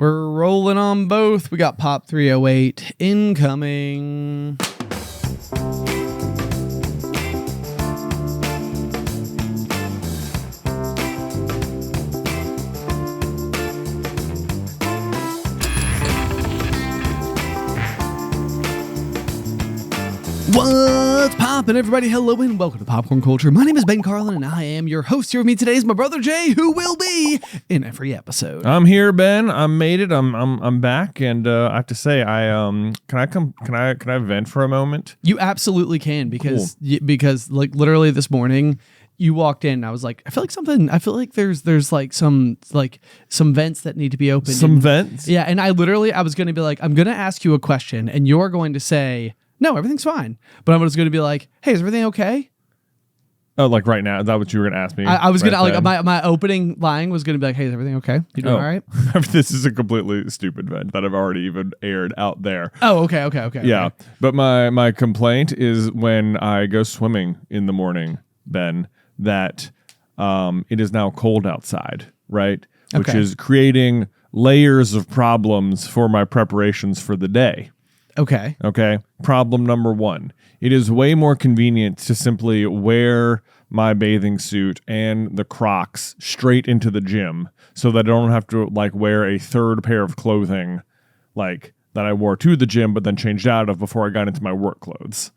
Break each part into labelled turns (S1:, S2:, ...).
S1: We're rolling on both. We got Pop 308 incoming. What's poppin', everybody? Hello and welcome to Popcorn Culture. My name is Ben Carlin, and I am your host. Here with me today is my brother Jay, who will be in every episode.
S2: I'm here, Ben. I made it. I'm back, and I have to say, can I vent for a moment?
S1: You absolutely can, because like literally this morning, you walked in and I was like, I feel like there's like some vents that need to be opened.
S2: Some vents?
S1: Yeah, and I was going to be like, I'm going to ask you a question, and you're going to say, no, everything's fine. But I'm just going to be like, hey, is everything okay?
S2: Oh, like right now? Is that what you were going to ask me?
S1: I was going to, my opening line was going to be like, hey, is everything okay? You doing all right?
S2: This is a completely stupid vent that I've already even aired out there.
S1: Oh, okay.
S2: Yeah, but my complaint is when I go swimming in the morning, Ben, that it is now cold outside, right? Which is creating layers of problems for my preparations for the day.
S1: Okay.
S2: Problem number one. It is way more convenient to simply wear my bathing suit and the Crocs straight into the gym so that I don't have to like wear a third pair of clothing like that I wore to the gym but then changed out of before I got into my work clothes.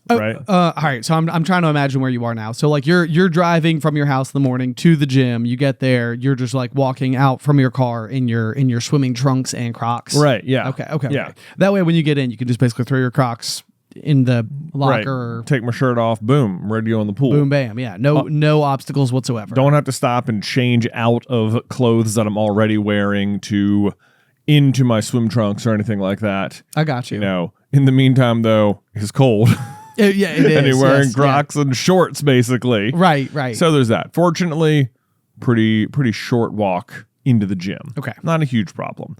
S2: Right.
S1: All right. So I'm trying to imagine where you are now. So like you're driving from your house in the morning to the gym. You get there. You're just like walking out from your car in your swimming trunks and Crocs.
S2: Right. Yeah.
S1: Okay.
S2: Yeah.
S1: Okay. That way, when you get in, you can just basically throw your Crocs in the locker.
S2: Right. Take my shirt off. Boom. Ready to go in the pool.
S1: Boom. Bam. Yeah. No obstacles whatsoever.
S2: Don't have to stop and change out of clothes that I'm already wearing into my swim trunks or anything like that.
S1: I got you.
S2: You know. In the meantime, though, it's cold.
S1: Yeah, it is.
S2: And you're wearing Crocs and shorts, basically.
S1: Right.
S2: So there's that. Fortunately, pretty short walk into the gym.
S1: Okay.
S2: Not a huge problem.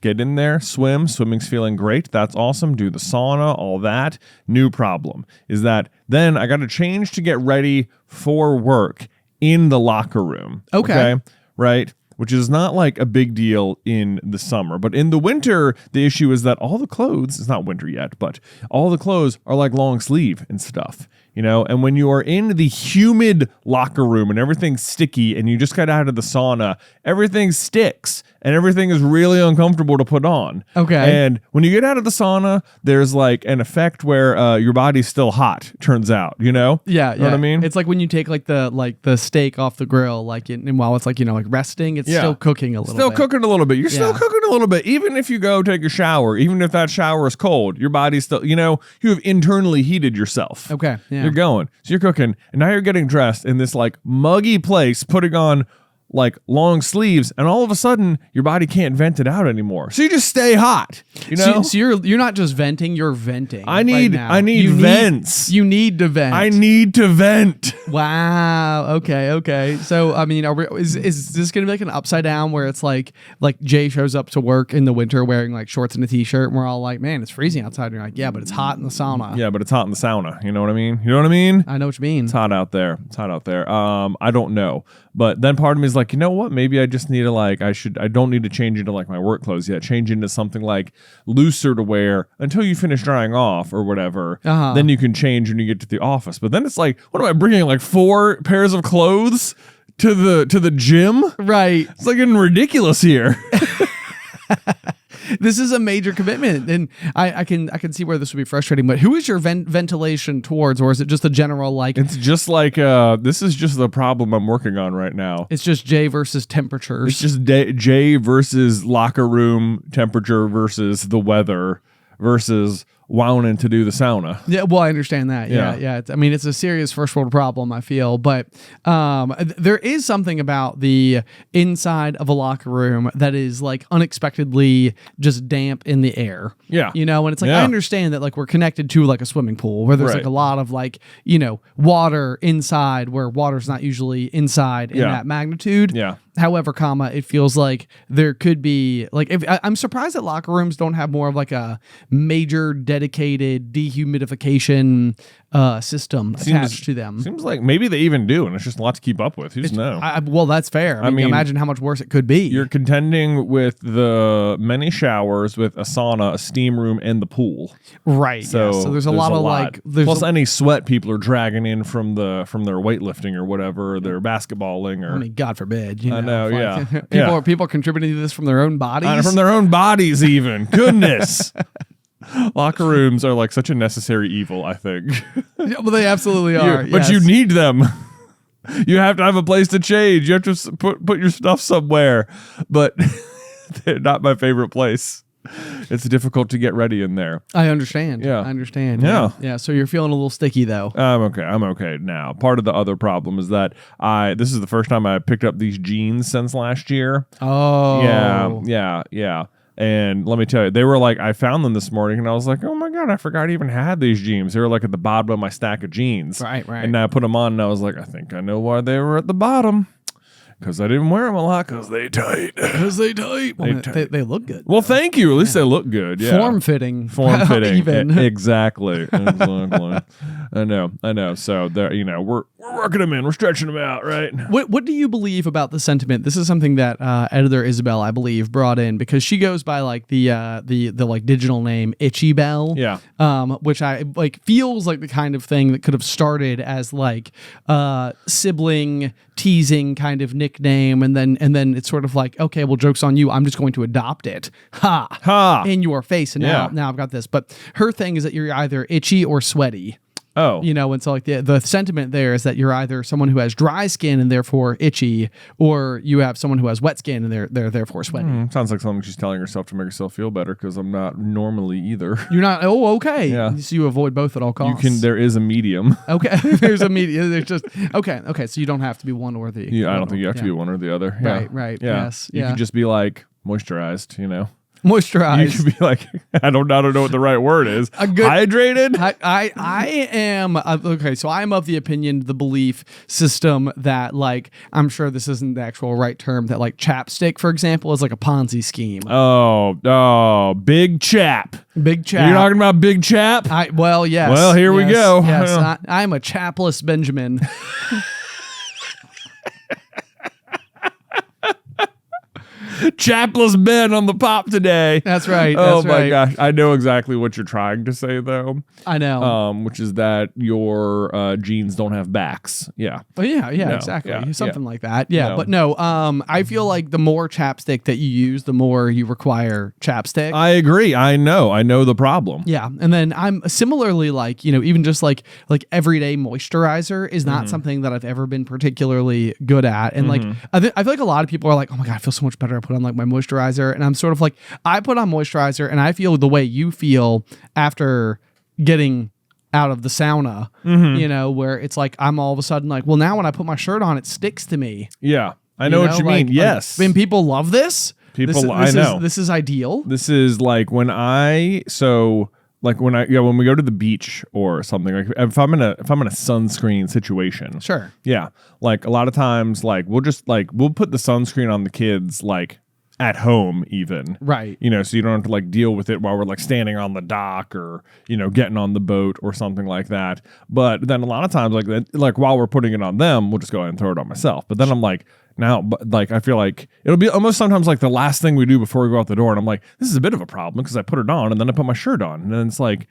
S2: Get in there, swim. Swimming's feeling great. That's awesome. Do the sauna, all that. New problem is that then I got to change to get ready for work in the locker room.
S1: Okay.
S2: Right? Which is not like a big deal in the summer. But in the winter, the issue is that all the clothes, it's not winter yet, but all the clothes are like long sleeve and stuff, you know? And when you are in the humid locker room and everything's sticky and you just got out of the sauna, everything sticks and everything is really uncomfortable to put on.
S1: Okay.
S2: And when you get out of the sauna, there's like an effect where your body's still hot, turns out, you know?
S1: Yeah.
S2: You know what I mean?
S1: It's like when you take like the steak off the grill, and while it's like, like resting, it's still cooking a little bit.
S2: Still cooking a little bit. You're still cooking a little bit. Even if you go take a shower, even if that shower is cold, your body's still, you have internally heated yourself.
S1: Okay. Yeah.
S2: You're going. So you're cooking. And now you're getting dressed in this like muggy place, putting on like long sleeves, and all of a sudden your body can't vent it out anymore. So you just stay hot.
S1: So you're not just venting, you're venting.
S2: I need vents.
S1: You need to vent.
S2: I need to vent.
S1: Wow. Okay. So I mean, is this gonna be like an upside down where it's like Jay shows up to work in the winter wearing like shorts and a t-shirt, and we're all like, man, it's freezing outside. And you're like, yeah, but it's hot in the sauna.
S2: Yeah, but it's hot in the sauna. You know what I mean? You know what I mean?
S1: I know what you mean.
S2: It's hot out there. I don't know. But then part of me is like, you know what? Maybe I just need to I don't need to change into like my work clothes yet. Change into something like looser to wear until you finish drying off or whatever.
S1: Uh-huh.
S2: Then you can change when you get to the office. But then it's like, what am I bringing? Like 4 pairs of clothes to the gym?
S1: Right.
S2: It's like getting ridiculous here.
S1: This is a major commitment, and I can see where this would be frustrating. But who is your ventilation towards, or is it just a general like?
S2: It's just like this is just the problem I'm working on right now.
S1: It's just Jay versus temperatures.
S2: It's just Jay versus locker room temperature versus the weather versus wanting to do the sauna.
S1: Yeah, well, I understand that. Yeah. It's a serious first world problem, I feel. But there is something about the inside of a locker room that is like unexpectedly just damp in the air.
S2: Yeah.
S1: And it's like, I understand that like we're connected to like a swimming pool where there's like a lot of like, water inside where water's not usually inside in that magnitude.
S2: Yeah.
S1: However, it feels like there could be like I'm surprised that locker rooms don't have more of like a major dedicated dehumidification system attached to them.
S2: Seems like maybe they even do, and it's just a lot to keep up with. You just know.
S1: Well, that's fair. I mean, imagine how much worse it could be.
S2: You're contending with the many showers, with a sauna, a steam room, and the pool.
S1: Right. So there's a lot of like.
S2: Plus, any sweat people are dragging in from their weightlifting or whatever, or their basketballing, or
S1: I mean, God forbid.
S2: I know.
S1: People are contributing to this from their own bodies.
S2: From their own bodies, even. Goodness. Locker rooms are like such a necessary evil, I think.
S1: Yeah, well, they absolutely are.
S2: But you need them. You have to have a place to change. You have to put your stuff somewhere. But they're not my favorite place. It's difficult to get ready in there.
S1: I understand.
S2: Yeah.
S1: I understand.
S2: Yeah.
S1: Yeah. So you're feeling a little sticky though.
S2: I'm okay now. Part of the other problem is that this is the first time I picked up these jeans since last year.
S1: Oh.
S2: Yeah. And let me tell you, they were like, I found them this morning and I was like, oh my God, I forgot I even had these jeans. They were like at the bottom of my stack of jeans.
S1: Right.
S2: And I put them on and I was like, I think I know why they were at the bottom. Because I didn't wear them a lot because they tight.
S1: Well, they look good.
S2: Well, thank you. At least they look good. Yeah.
S1: Form fitting.
S2: Even. Exactly. I know. So there, we're working them in. We're stretching them out, right?
S1: What do you believe about the sentiment? This is something that editor Isybelle, I believe, brought in because she goes by like the like digital name Isybelle.
S2: Yeah.
S1: Which I like feels like the kind of thing that could have started as like sibling teasing kind of nickname, and then it's sort of like, okay, well, joke's on you. I'm just going to adopt it. Ha in your face. And now I've got this. But her thing is that you're either itchy or sweaty.
S2: Oh.
S1: And so like the sentiment there is that you're either someone who has dry skin and therefore itchy, or you have someone who has wet skin and they're therefore sweaty.
S2: Sounds like something she's telling herself to make herself feel better, because I'm not normally either.
S1: You're not. Oh, okay.
S2: Yeah.
S1: So you avoid both at all costs.
S2: There is a medium.
S1: Okay. There's a medium. There's just okay. So you don't have to be one or the.
S2: Yeah, I don't think you have to be one or the other. Yeah.
S1: Right.
S2: Yeah.
S1: Yes.
S2: You could just be like moisturized.
S1: Moisturized.
S2: You could be like, I don't know what the right word is. Hydrated.
S1: I am okay. So I'm of the opinion, the belief system that like I'm sure this isn't the actual right term, that like chapstick, for example, is like a Ponzi scheme.
S2: Oh, big chap.
S1: Big chap.
S2: You're talking about big chap?
S1: Yes.
S2: Well, here we go.
S1: Yes, I'm a Chapless Benjamin.
S2: Chapless Ben on the pop today.
S1: That's right.
S2: Oh my gosh. I know exactly what you're trying to say though.
S1: I know.
S2: Which is that your jeans don't have backs. Yeah.
S1: Oh yeah,
S2: No,
S1: exactly.
S2: yeah,
S1: Something like that. Yeah.
S2: No.
S1: But no, I feel like the more chapstick that you use, the more you require chapstick.
S2: I agree. I know the problem.
S1: Yeah. And then I'm similarly like, even just like everyday moisturizer is not something that I've ever been particularly good at. And like I feel like a lot of people are like, oh my God, I feel so much better. I put on like my moisturizer, and I'm sort of like, I put on moisturizer and I feel the way you feel after getting out of the sauna, where it's like I'm all of a sudden like, well, now when I put my shirt on, it sticks to me.
S2: Yeah, I know what you mean. Yes,
S1: and people love this.
S2: I know
S1: this is ideal.
S2: This is like when we go to the beach or something, like if I'm in a sunscreen situation.
S1: Sure.
S2: Yeah. Like a lot of times, like we'll put the sunscreen on the kids like at home even.
S1: Right.
S2: So you don't have to like deal with it while we're like standing on the dock or, getting on the boat or something like that. But then a lot of times like while we're putting it on them, we'll just go ahead and throw it on myself. But then I'm like, now, but like I feel like it'll be almost sometimes like the last thing we do before we go out the door, and I'm like, this is a bit of a problem because I put it on and then I put my shirt on, and then it's like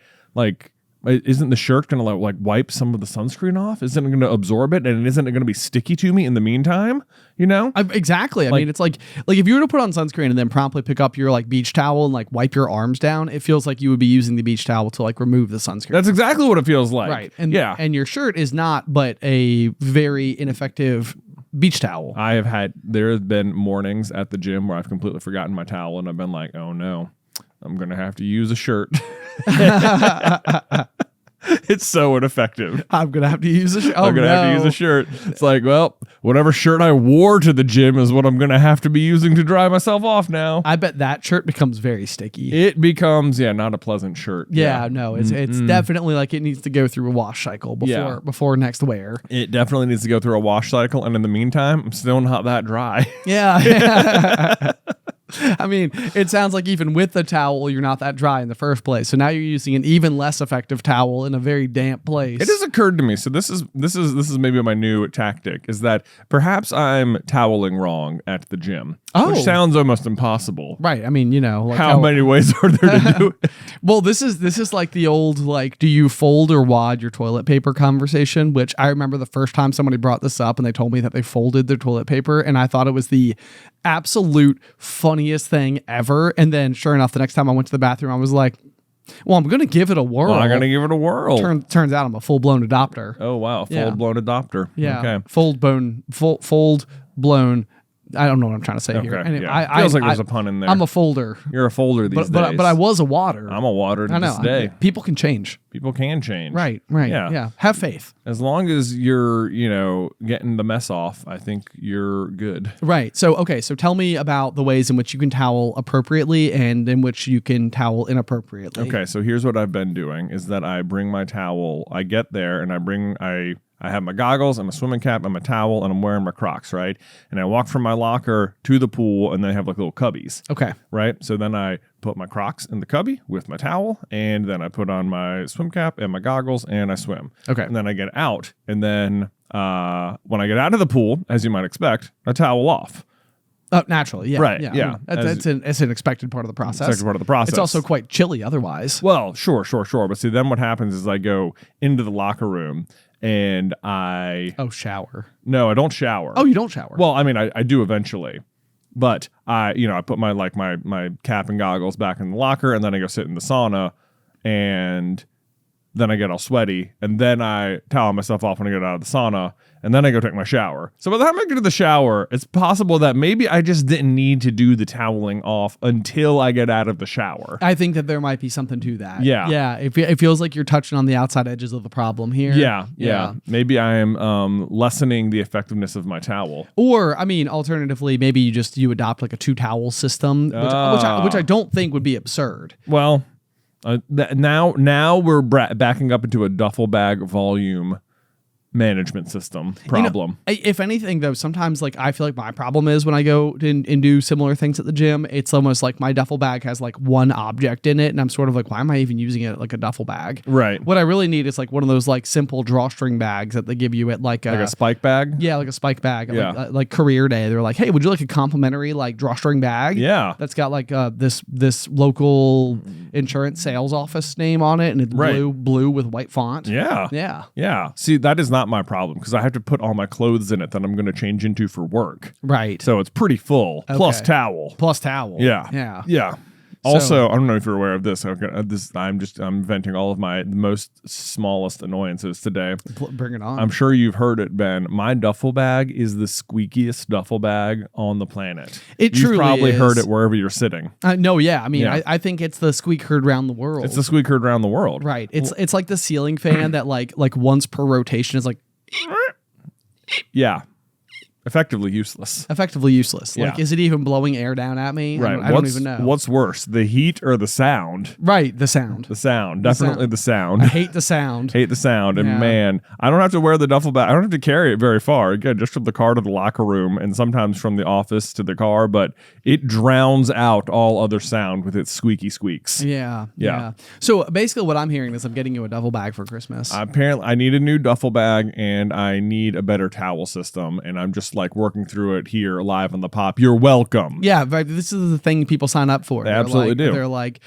S2: isn't the shirt gonna like wipe some of the sunscreen off? Isn't it gonna absorb it, and isn't it gonna be sticky to me in the meantime?
S1: Exactly. I mean, it's like if you were to put on sunscreen and then promptly pick up your like beach towel and like wipe your arms down, it feels like you would be using the beach towel to like remove the sunscreen.
S2: That's exactly what it feels like.
S1: Right. And your shirt is not but a very ineffective beach towel.
S2: There have been mornings at the gym where I've completely forgotten my towel, and I've been like, oh no, I'm gonna have to use a shirt. It's so ineffective.
S1: I'm gonna have to use a shirt.
S2: I'm gonna have to use a shirt. It's like, well, whatever shirt I wore to the gym is what I'm gonna have to be using to dry myself off now.
S1: I bet that shirt becomes very sticky.
S2: It becomes, not a pleasant shirt.
S1: Yeah, no, it's definitely like it needs to go through a wash cycle before next wear.
S2: It definitely needs to go through a wash cycle, and in the meantime, I'm still not that dry.
S1: Yeah. I mean, it sounds like even with the towel, you're not that dry in the first place. So now you're using an even less effective towel in a very damp place.
S2: It has occurred to me. So this is maybe my new tactic is that perhaps I'm toweling wrong at the gym, which sounds almost impossible.
S1: Right. I mean, like
S2: how many ways are there to do it?
S1: Well, this is like the old like, do you fold or wad your toilet paper conversation? Which I remember the first time somebody brought this up and they told me that they folded their toilet paper, and I thought it was the absolute funniest thing ever. And then sure enough, the next time I went to the bathroom, I was like, well, I'm going to give it a whirl.
S2: I'm going to give it a whirl.
S1: Turns out I'm a full-blown adopter.
S2: Oh, wow. Full-blown adopter.
S1: Yeah.
S2: Okay.
S1: Full-blown. I don't know what I'm trying to say here.
S2: Anyway,
S1: yeah.
S2: Feels like there's a pun in there.
S1: I'm a folder.
S2: You're a folder these days.
S1: But I was a water.
S2: I'm a water to this day.
S1: People can change.
S2: People can change.
S1: Right. Yeah. Have faith.
S2: As long as you're, getting the mess off, I think you're good.
S1: Right. So tell me about the ways in which you can towel appropriately and in which you can towel inappropriately.
S2: Okay. So here's what I've been doing is that I bring my towel, I get there and I have my goggles and my swimming cap and my towel, and I'm wearing my Crocs, right? And I walk from my locker to the pool, and they have like little cubbies.
S1: Okay.
S2: Right? So then I put my Crocs in the cubby with my towel, and then I put on my swim cap and my goggles, and I swim.
S1: Okay.
S2: And then I get out, and then when I get out of the pool, as you might expect, I towel off.
S1: Naturally, yeah.
S2: Right,
S1: yeah.
S2: yeah.
S1: It's an expected part of the process.
S2: Expected part of the process.
S1: It's also quite chilly otherwise.
S2: Well, sure. But see, then what happens is I go into the locker room, and I...
S1: Oh, shower.
S2: No, I don't shower.
S1: Oh, you don't shower?
S2: Well, I mean, I do eventually. But I put my cap and goggles back in the locker, and then I go sit in the sauna, and then I get all sweaty, and then I towel myself off when I get out of the sauna, and then I go take my shower. So by the time I get to the shower, it's possible that maybe I just didn't need to do the toweling off until I get out of the shower.
S1: I think that there might be something to that.
S2: Yeah.
S1: Yeah. It feels like you're touching on the outside edges of the problem here.
S2: Yeah. Maybe I am lessening the effectiveness of my towel.
S1: Or, I mean, alternatively, maybe you adopt like a 2-towel system, which I don't think would be absurd.
S2: Well... now we're backing up into a duffel bag volume management system problem.
S1: If anything, though, sometimes like I feel like my problem is when I go and do similar things at the gym, it's almost like my duffel bag has like one object in it, and I'm sort of like, why am I even using it like a duffel bag?
S2: Right.
S1: What I really need is like one of those like simple drawstring bags that they give you at like
S2: a spike bag.
S1: Yeah, like a spike bag.
S2: Yeah.
S1: Like career day, they're like, hey, would you like a complimentary like drawstring bag?
S2: Yeah.
S1: That's got like this local insurance sales office name on it, and it's blue with white font.
S2: Yeah. See, that is not my problem because I have to put all my clothes in it that I'm going to change into for work.
S1: Right.
S2: So it's pretty full.
S1: Okay.
S2: Plus towel.
S1: Yeah.
S2: Also, I don't know if you're aware of this. I'm venting all of my most smallest annoyances today.
S1: Bring it on.
S2: I'm sure you've heard it, Ben. My duffel bag is the squeakiest duffel bag on the planet. You've probably heard it wherever you're sitting.
S1: No, yeah. I mean, I think it's the squeak heard around the world.
S2: It's the squeak heard around the world.
S1: Right. It's like the ceiling fan that like once per rotation is like.
S2: Yeah. Effectively useless.
S1: Like, is it even blowing air down at me?
S2: Right.
S1: I don't even know.
S2: What's worse, the heat or the sound?
S1: Right. The sound.
S2: Definitely the sound.
S1: I hate the sound.
S2: And man, I don't have to wear the duffel bag. I don't have to carry it very far. Again, just from the car to the locker room and sometimes from the office to the car, but it drowns out all other sound with its squeaky squeaks.
S1: Yeah. So basically what I'm hearing is I'm getting you a duffel bag for Christmas.
S2: Apparently, I need a new duffel bag and I need a better towel system, and I'm just like working through it here live on the pop. You're welcome.
S1: Yeah, but this is the thing people sign up for.
S2: They absolutely do.
S1: They're like,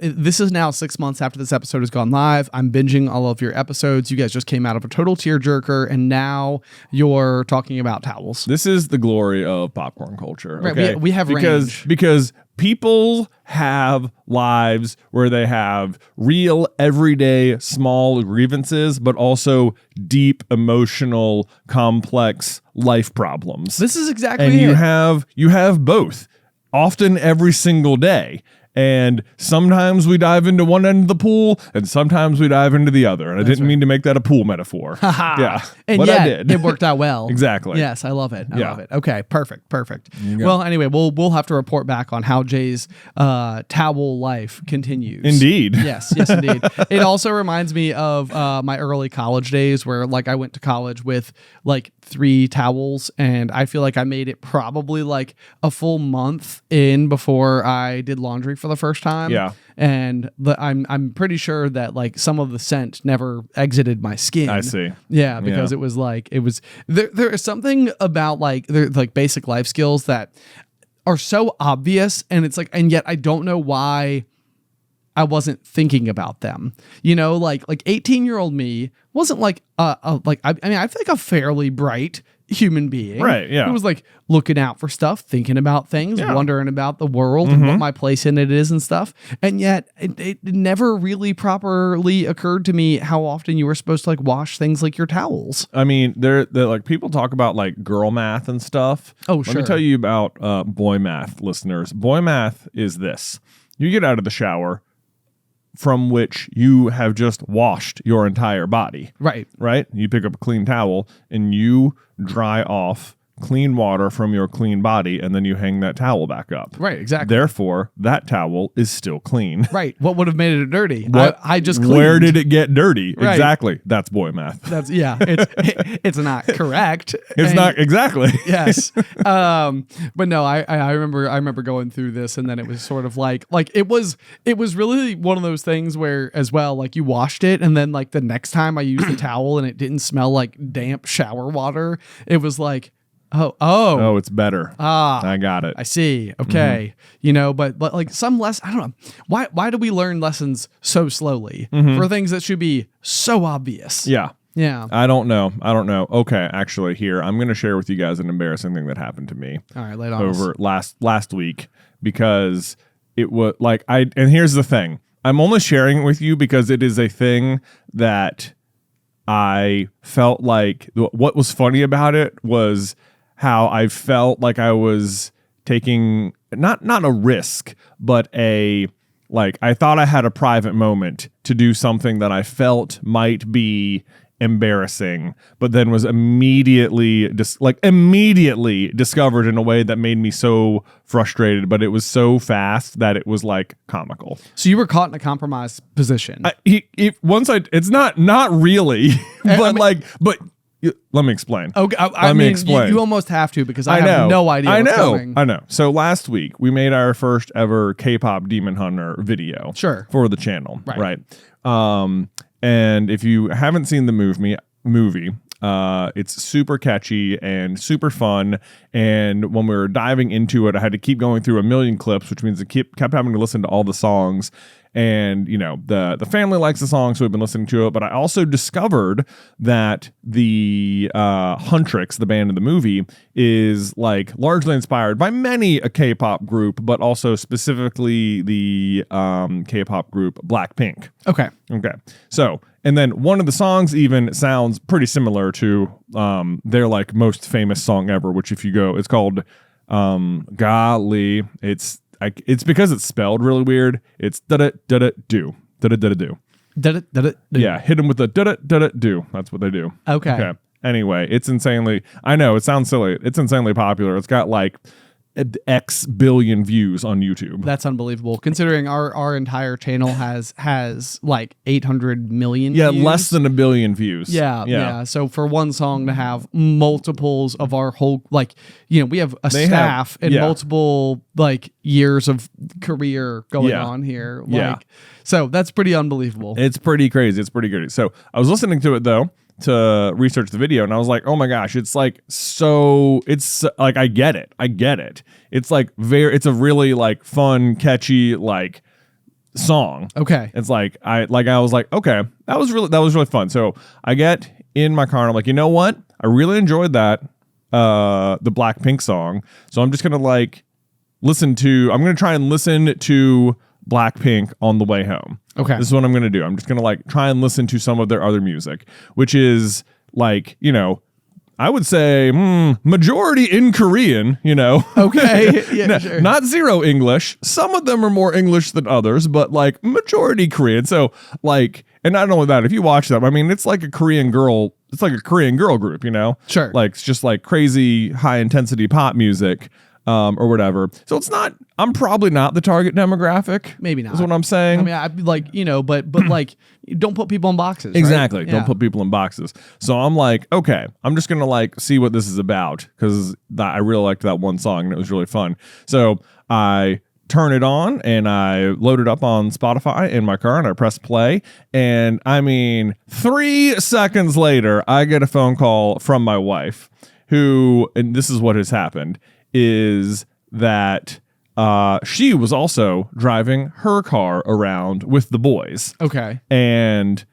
S1: this is now 6 months after this episode has gone live. I'm binging all of your episodes. You guys just came out of a total tearjerker, and now you're talking about towels.
S2: This is the glory of popcorn culture.
S1: Okay? Right, we have range.
S2: Because people have lives where they have real, everyday, small grievances, but also deep, emotional, complex life problems.
S1: This is exactly
S2: and
S1: it.
S2: you have both, often every single day. And sometimes we dive into one end of the pool, and sometimes we dive into the other. And I didn't mean to make that a pool metaphor. Yeah,
S1: and
S2: but
S1: yet,
S2: I did.
S1: it worked out well.
S2: Exactly.
S1: Yes, I love it. I
S2: Yeah.
S1: love it. Okay, perfect. Well, anyway, we'll have to report back on how Jay's towel life continues.
S2: Indeed.
S1: Yes, indeed. It also reminds me of my early college days where like I went to college with like 3 towels, and I feel like I made it probably like a full month in before I did laundry for the first time.
S2: Yeah.
S1: And I'm pretty sure that like some of the scent never exited my skin.
S2: I see.
S1: Yeah, because it was there is something about like basic life skills that are so obvious, and it's like, and yet I don't know why I wasn't thinking about them. You know, like 18-year-old me wasn't like I mean, I feel like a fairly bright human being,
S2: right? Yeah,
S1: who was like looking out for stuff, thinking about things, wondering about the world
S2: Mm-hmm.
S1: and what my place in it is and stuff. And yet it never really properly occurred to me how often you were supposed to like wash things like your towels.
S2: I mean, they're like people talk about like girl math and stuff.
S1: Oh,
S2: Let me tell you about boy math, listeners. Boy math is this: you get out of the shower, from which you have just washed your entire body.
S1: Right.
S2: Right? You pick up a clean towel and you dry off clean water from your clean body, and then you hang that towel back up.
S1: Right, exactly.
S2: Therefore, that towel is still clean.
S1: Right. What would have made it dirty?
S2: What,
S1: I just cleaned.
S2: Where did it get dirty?
S1: Right.
S2: Exactly. That's boy math.
S1: That's it's not correct.
S2: It's not exactly.
S1: Yes. But no, I remember going through this, and then it was sort of like it was really one of those things where as well, like you washed it, and then like the next time I used the towel and it didn't smell like damp shower water, it was like, oh,
S2: it's better. I got it.
S1: I see. Okay. You know, but like some I don't know. Why do we learn lessons so slowly for things that should be so obvious?
S2: Yeah.
S1: Yeah.
S2: I don't know. Okay, actually, here I'm going to share with you guys an embarrassing thing that happened to me.
S1: All right, lay it on
S2: over last week, because it was like and here's the thing. I'm only sharing it with you because it is a thing that I felt like what was funny about it was how I felt like I was taking not a risk, but I thought I had a private moment to do something that I felt might be embarrassing, but then was immediately discovered in a way that made me so frustrated, but it was so fast that it was like comical.
S1: So you were caught in a compromised position.
S2: It's not really, but let me explain.
S1: Okay,
S2: Let me explain.
S1: You almost have to, because I have no idea what's coming.
S2: I know. So last week we made our first ever K-pop Demon Hunter video.
S1: Sure.
S2: For the channel. Right. And if you haven't seen the movie, it's super catchy and super fun. And when we were diving into it, I had to keep going through a million clips, which means I kept having to listen to all the songs. And, you know, the family likes the song, so we've been listening to it. But I also discovered that the Huntrix, the band in the movie, is like largely inspired by many a K-pop group, but also specifically the K-pop group Blackpink.
S1: Okay.
S2: So, and then one of the songs even sounds pretty similar to their like most famous song ever, which if you go, it's called Golly. It's because it's spelled really weird. It's da-da-da-da-do. Da-da-da-da-do.
S1: Da-da-da-da-do.
S2: Yeah, hit them with the da-da-da-da-do. That's what they do.
S1: Okay.
S2: Anyway, it's insanely... I know, it sounds silly. It's insanely popular. It's got like X billion views on YouTube.
S1: That's unbelievable, considering our entire channel has like 800 million views.
S2: Less than 1 billion views.
S1: Yeah. So for one song to have multiples of our whole, like, you know, we have staff and multiple like years of career going on here. So that's pretty unbelievable.
S2: It's pretty crazy. It's pretty good. So I was listening to it though, to research the video, and I was like, oh my gosh, it's like I get it. It's like it's a really like fun, catchy like song.
S1: Okay.
S2: It's like I was like, okay, that was really fun. So I get in my car and I'm like, you know what? I really enjoyed that the Blackpink song. So I'm just gonna I'm gonna try and listen to Blackpink on the way home.
S1: Okay.
S2: This is what I'm going to do. I'm just going to like try and listen to some of their other music, which is like, you know, I would say majority in Korean, you know.
S1: Okay. Yeah, sure.
S2: Not zero English. Some of them are more English than others, but like majority Korean. So like, and not only that, if you watch them, I mean, it's like a Korean girl. It's like a Korean girl group, you know.
S1: Sure.
S2: Like it's just like crazy high intensity pop music. Or whatever. So it's not, I'm probably not the target demographic.
S1: Maybe not.
S2: Is what I'm saying.
S1: I mean, I'd be like, you know, but like, don't put people in boxes.
S2: Exactly.
S1: Right?
S2: Don't put people in boxes. So I'm like, okay, I'm just going to like see what this is about because I really liked that one song and it was really fun. So I turn it on and I load it up on Spotify in my car and I press play. And I mean, 3 seconds later, I get a phone call from my wife who, and this is what has happened, is that she was also driving her car around with the boys.
S1: Okay.
S2: And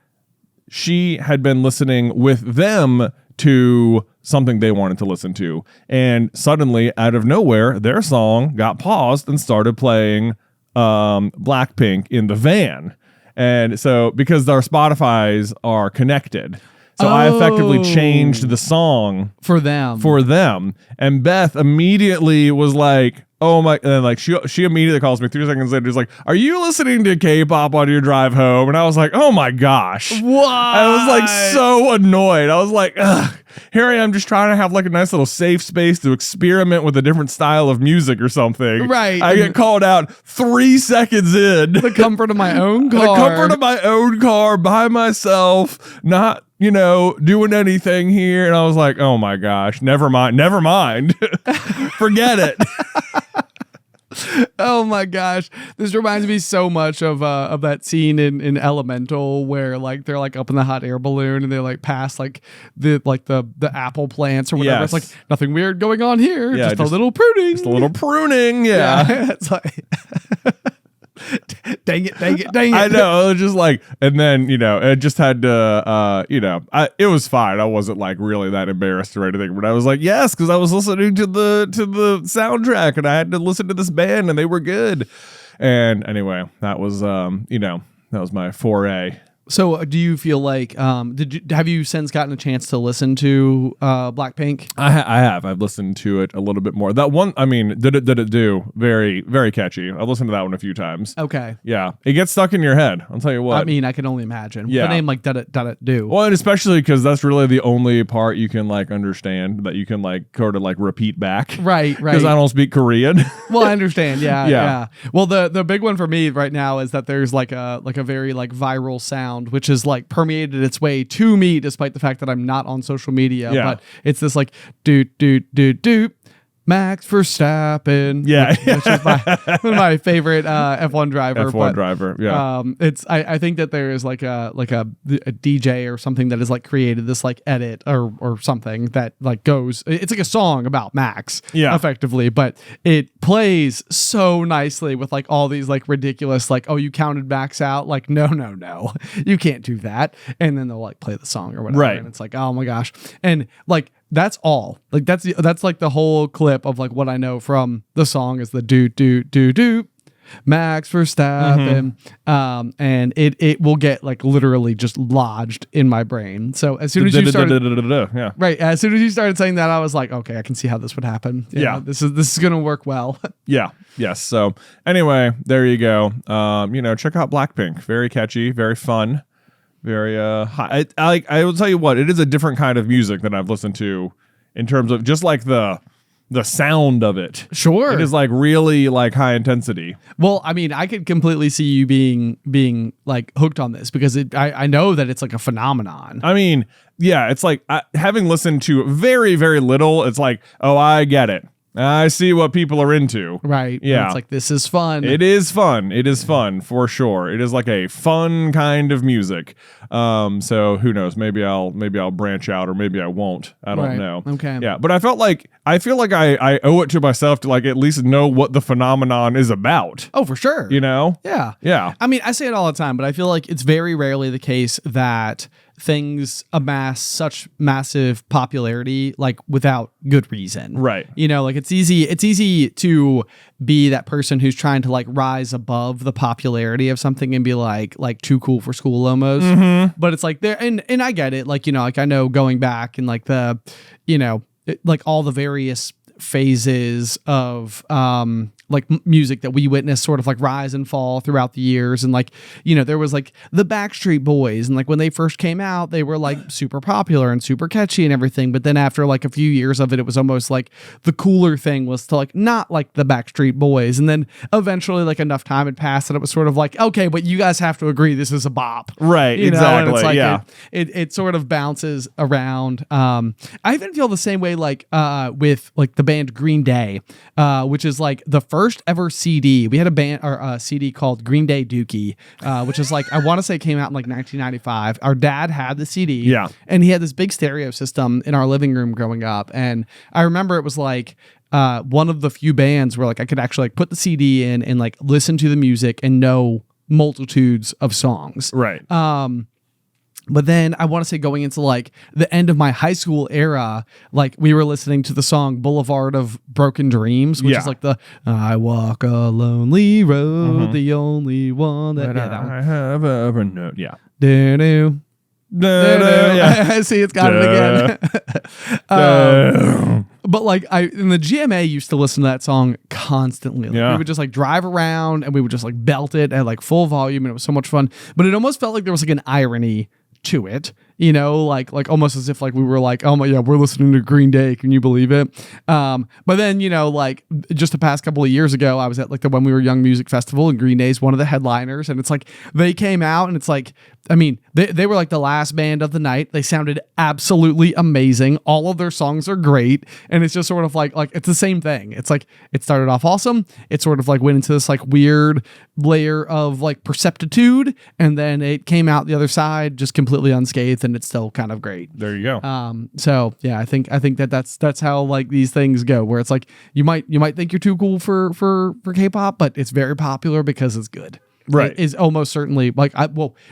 S2: she had been listening with them to something they wanted to listen to. And suddenly, out of nowhere, their song got paused and started playing Blackpink in the van. And so, because our Spotify's are connected, so I effectively changed the song
S1: for them.
S2: And Beth immediately was like, oh my, and then like she immediately calls me 3 seconds later. She's like, are you listening to K-pop on your drive home? And I was like, oh my gosh.
S1: What?
S2: I was like so annoyed. I was like, ugh, here I am just trying to have like a nice little safe space to experiment with a different style of music or something.
S1: Right.
S2: I get called out 3 seconds in.
S1: The comfort of my own car.
S2: The comfort of my own car by myself, not, you know, doing anything here. And I was like, oh my gosh, never mind. Forget it.
S1: Oh my gosh, this reminds me so much of that scene in Elemental where like they're like up in the hot air balloon and they like pass like the apple plants or whatever.
S2: Yes.
S1: It's like nothing weird going on here.
S2: Yeah,
S1: just a little pruning.
S2: Just a little pruning. Yeah.
S1: It's like dang it.
S2: I know. It was just like, and then, you know, it just had to, you know, it was fine. I wasn't like really that embarrassed or anything, but I was like, yes, because I was listening to the soundtrack and I had to listen to this band and they were good. And anyway, that was, you know, that was my foray.
S1: So do you feel like have you since gotten a chance to listen to Blackpink?
S2: I have. I've listened to it a little bit more. That one, I mean, did it do? Very, very catchy. I've listened to that one a few times.
S1: Okay.
S2: Yeah. It gets stuck in your head. I'll tell you what.
S1: I mean, I can only imagine.
S2: Yeah.
S1: The name like did it do.
S2: Well, and especially because that's really the only part you can like understand that you can like sort of like repeat back.
S1: Right.
S2: Because I don't speak Korean.
S1: Well, I understand. Yeah.
S2: Yeah.
S1: Well, the big one for me right now is that there's like a very like viral sound, which is like permeated its way to me, despite the fact that I'm not on social media.
S2: Yeah.
S1: But it's this like doot Max Verstappen.
S2: Yeah.
S1: Which is one of my favorite F1 driver.
S2: F1 driver. Yeah.
S1: It's I think that there is like a DJ or something that has like created this like edit or something that like goes. It's like a song about Max.
S2: Yeah.
S1: Effectively, but it plays so nicely with like all these like ridiculous like, oh, you counted Max out. Like no, you can't do that. And then they'll like play the song or whatever.
S2: Right.
S1: And it's like, oh my gosh. And like that's all. Like that's like the whole clip of like what I know from the song is the do Max Verstappen. And it will get like literally just lodged in my brain. So as soon as you started
S2: yeah.
S1: Right, as soon as you started saying that, I was like, okay, I can see how this would happen.
S2: Yeah.
S1: This is gonna work well.
S2: Yeah. Yes. So anyway, there you go. You know, check out Blackpink. Very catchy, very fun. Very high. I will tell you what, it is a different kind of music that I've listened to in terms of just like the sound of it.
S1: Sure.
S2: It is like really like high intensity.
S1: Well, I mean, I could completely see you being like hooked on this because I know that it's like a phenomenon.
S2: I mean, yeah, it's like having listened to very, very little, it's like, oh, I get it. I see what people are into.
S1: Right.
S2: Yeah.
S1: And it's like, this is fun.
S2: It is fun. It is fun for sure. It is like a fun kind of music. So who knows? Maybe I'll branch out or maybe I won't. I don't know.
S1: Okay.
S2: Yeah. But I feel like I owe it to myself to like at least know what the phenomenon is about.
S1: Oh, for sure.
S2: You know?
S1: Yeah.
S2: Yeah.
S1: I mean, I say it all the time, but I feel like it's very rarely the case that things amass such massive popularity like without good reason.
S2: Right.
S1: You know, like it's easy to be that person who's trying to like rise above the popularity of something and be like too cool for school almost. But it's like there, and I get it. Like, you know, like I know going back and like the, you know, like all the various phases of like music that we witnessed sort of like rise and fall throughout the years. And like, you know, there was like the Backstreet Boys, and like when they first came out, they were like super popular and super catchy and everything. But then after like a few years of it, it was almost like the cooler thing was to like not like the Backstreet Boys. And then eventually like enough time had passed and it was sort of like, okay, but you guys have to agree this is a bop.
S2: Right.
S1: You know?
S2: Exactly.
S1: And it's like
S2: yeah.
S1: it sort of bounces around. I even feel the same way like with like the band Green Day, which is like the first ever CD. We had a band or a CD called Green Day Dookie, which is like, I want to say came out in like 1995. Our dad had the CD,
S2: Yeah.
S1: and he had this big stereo system in our living room growing up. And I remember it was like one of the few bands where like I could actually like put the CD in and like listen to the music and know multitudes of songs.
S2: Right.
S1: But then I want to say going into like the end of my high school era, like we were listening to the song Boulevard of Broken Dreams, which
S2: Yeah.
S1: is like the I walk a lonely road, the only one that, yeah, that one.
S2: I have ever known. Yeah.
S1: Do-do.
S2: Yeah.
S1: See, it's got it again. But like in the GMA used to listen to that song constantly. Like,
S2: Yeah.
S1: we would just like drive around and we would just like belt it at like full volume, and it was so much fun. But it almost felt like there was like an irony to it, you know, like almost as if like we were like, oh my, yeah, we're listening to Green Day, can you believe it? But then, you know, like just the past couple of years ago, I was at like the When We Were Young Music Festival, and Green Day's one of the headliners, and it's like they came out and it's like, I mean, they were like the last band of the night. They sounded absolutely amazing. All of their songs are great, and it's just sort of like it's the same thing. It's like it started off awesome. It sort of like went into this like weird layer of like perceptitude, and then it came out the other side just completely unscathed, and it's still kind of great.
S2: There you go.
S1: So yeah, I think that's how like these things go, where it's like you might think you're too cool for K-pop, but it's very popular because it's good.
S2: Right.
S1: It is almost certainly like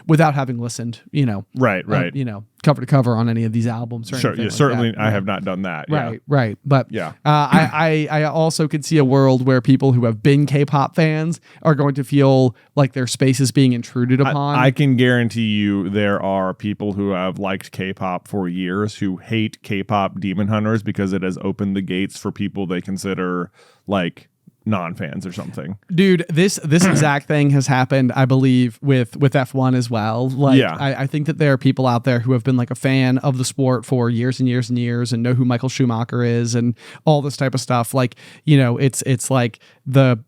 S1: without having listened, you know,
S2: Right.
S1: you know, cover to cover on any of these albums. Or
S2: Sure.
S1: anything
S2: Yeah.
S1: like
S2: Certainly,
S1: that.
S2: I have not done that.
S1: Right. Right. But
S2: Yeah.
S1: I also could see a world where people who have been K-pop fans are going to feel like their space is being intruded upon.
S2: I can guarantee you there are people who have liked K-pop for years who hate K-pop Demon Hunters because it has opened the gates for people they consider like non-fans or something.
S1: Dude, this exact thing has happened, I believe, with F1 as well. Like,
S2: Yeah.
S1: I think that there are people out there who have been like a fan of the sport for years and years and years, and know who Michael Schumacher is and all this type of stuff. Like, you know, it's like the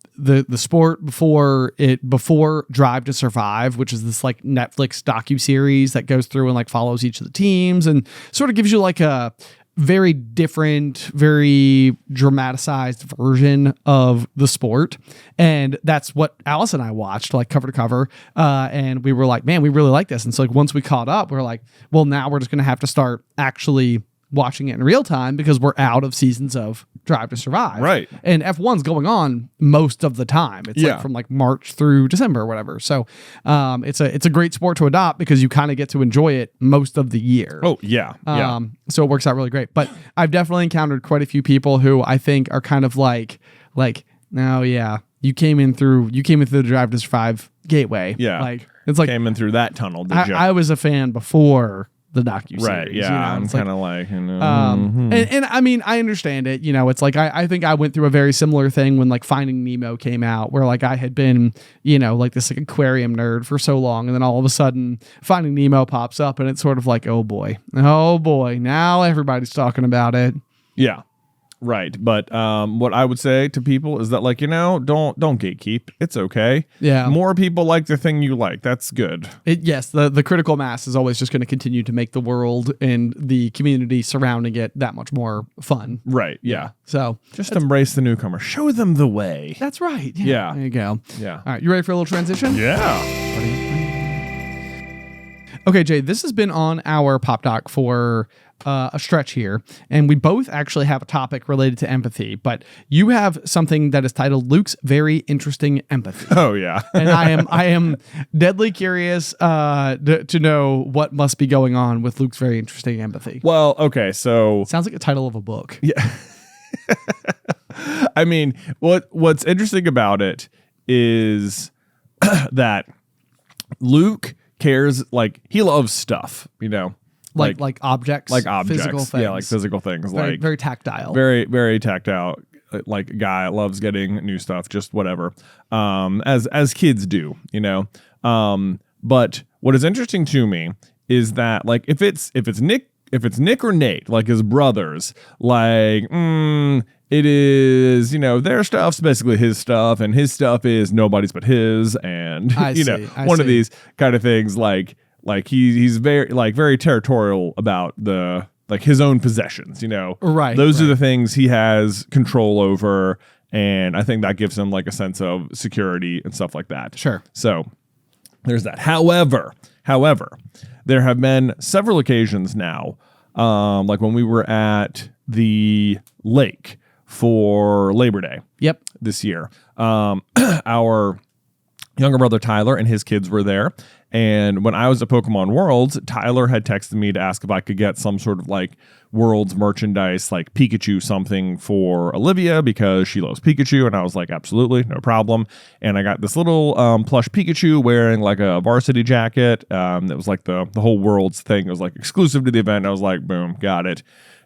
S1: sport before Drive to Survive, which is this like Netflix docuseries that goes through and like follows each of the teams and sort of gives you like a very different, very dramatized version of the sport. And that's what Alice and I watched, like cover to cover. And we were like, man, we really like this. And so like once we caught up, we're like, well, now we're just going to have to start actually watching it in real time because we're out of seasons of Drive to Survive.
S2: Right.
S1: And F1's going on most of the time. It's
S2: Yeah.
S1: like from like March through December or whatever. So it's a great sport to adopt because you kind of get to enjoy it most of the year.
S2: Oh, yeah. Yeah.
S1: So it works out really great. But I've definitely encountered quite a few people who I think are kind of like, no, yeah, you came in through the Drive to Survive gateway.
S2: Yeah.
S1: Like it's like
S2: Came in through that tunnel, did you?
S1: I was a fan before the docuseries.
S2: Right. Yeah.
S1: you know?
S2: I'm
S1: It's like,
S2: kind of like, you know,
S1: and I mean, I understand it. You know, it's like I think I went through a very similar thing when like Finding Nemo came out, where like I had been, you know, like this like aquarium nerd for so long, and then all of a sudden Finding Nemo pops up, and it's sort of like, oh boy, now everybody's talking about it.
S2: yeah. Right. But what I would say to people is that, like, you know, don't gatekeep. It's okay.
S1: Yeah.
S2: More people like the thing you like. That's good.
S1: Yes, the critical mass is always just going to continue to make the world and the community surrounding it that much more fun.
S2: Right. Yeah.
S1: So
S2: Just embrace the newcomer. Show them the way.
S1: that's right.
S2: Yeah.
S1: There you go.
S2: Yeah.
S1: All right, you ready for a little transition?
S2: Yeah.
S1: Okay, Jay, this has been on our Pop Doc for a stretch here, and we both actually have a topic related to empathy, but you have something that is titled Luke's Very Interesting Empathy.
S2: Oh, yeah.
S1: And I am deadly curious to know what must be going on with Luke's Very Interesting Empathy.
S2: Well, okay, so...
S1: Sounds like a title of a book.
S2: Yeah. I mean, what's interesting about it is that Luke cares, like, he loves stuff, you know?
S1: Like objects, physical things.
S2: Yeah, like physical things,
S1: very, very tactile,
S2: very, very tactile. Like a guy loves getting new stuff, just whatever, as kids do, you know. But what is interesting to me is that, like, if it's Nick or Nate, like his brothers, like it is, you know, their stuff's basically his stuff, and his stuff is nobody's but his, and one of these kind of things, like he's very territorial about his own possessions, you know.
S1: Right.
S2: Those are the things he has control over, and I think that gives him like a sense of security and stuff like that.
S1: Sure.
S2: So there's that. However, there have been several occasions now, like when we were at the lake for Labor Day.
S1: Yep.
S2: This year, our younger brother Tyler and his kids were there. And when I was at Pokemon Worlds, Tyler had texted me to ask if I could get some sort of like Worlds merchandise, like Pikachu something for Olivia because she loves Pikachu. And I was like, absolutely, no problem. And I got this little plush Pikachu wearing like a varsity jacket. It was like the whole Worlds thing. It was like exclusive to the event. I was like, boom, got it,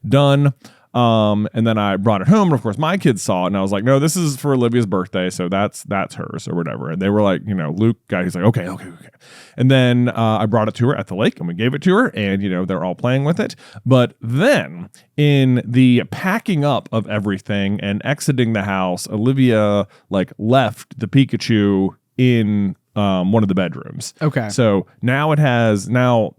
S2: done. And then I brought it home, and of course my kids saw it, and I was like, no, this is for Olivia's birthday, so that's hers or whatever. And they were like, you know, Luke guy, he's like, okay. And then I brought it to her at the lake, and we gave it to her, and, you know, they're all playing with it. But then in the packing up of everything and exiting the house, Olivia like left the Pikachu in one of the bedrooms.
S1: Okay.
S2: So now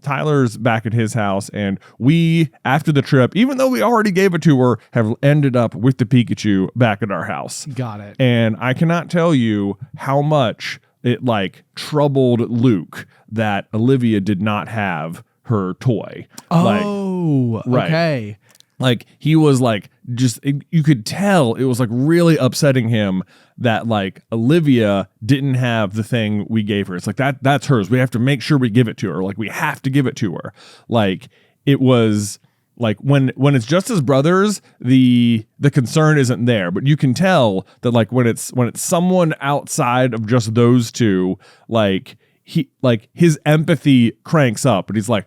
S2: Tyler's back at his house, and we, after the trip, even though we already gave it to her, have ended up with the Pikachu back at our house.
S1: Got it.
S2: And I cannot tell you how much it like troubled Luke that Olivia did not have her toy.
S1: Oh,
S2: right.
S1: Okay.
S2: Like he was like, you could tell it was like really upsetting him that like Olivia didn't have the thing we gave her. It's like that's hers. We have to make sure we give it to her. Like we have to give it to her. Like it was like when it's just his brothers, the concern isn't there, but you can tell that like when it's someone outside of just those two, like his empathy cranks up, and he's like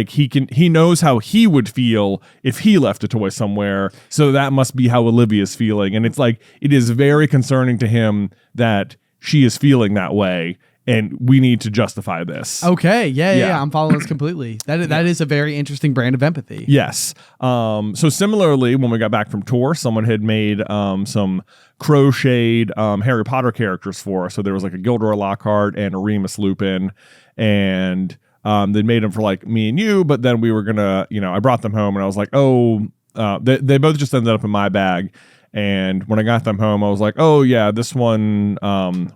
S2: he knows how he would feel if he left a toy somewhere. So that must be how Olivia's feeling. And it's like, it is very concerning to him that she is feeling that way. And we need to justify this.
S1: Okay. Yeah. I'm following this completely. That is a very interesting brand of empathy.
S2: Yes. So similarly, when we got back from tour, someone had made some crocheted Harry Potter characters for us. So there was like a Gilderoy Lockhart and a Remus Lupin, and they made them for like me and you, but then we were gonna, you know, I brought them home, and I was like, they both just ended up in my bag. And when I got them home, I was like, oh yeah, this one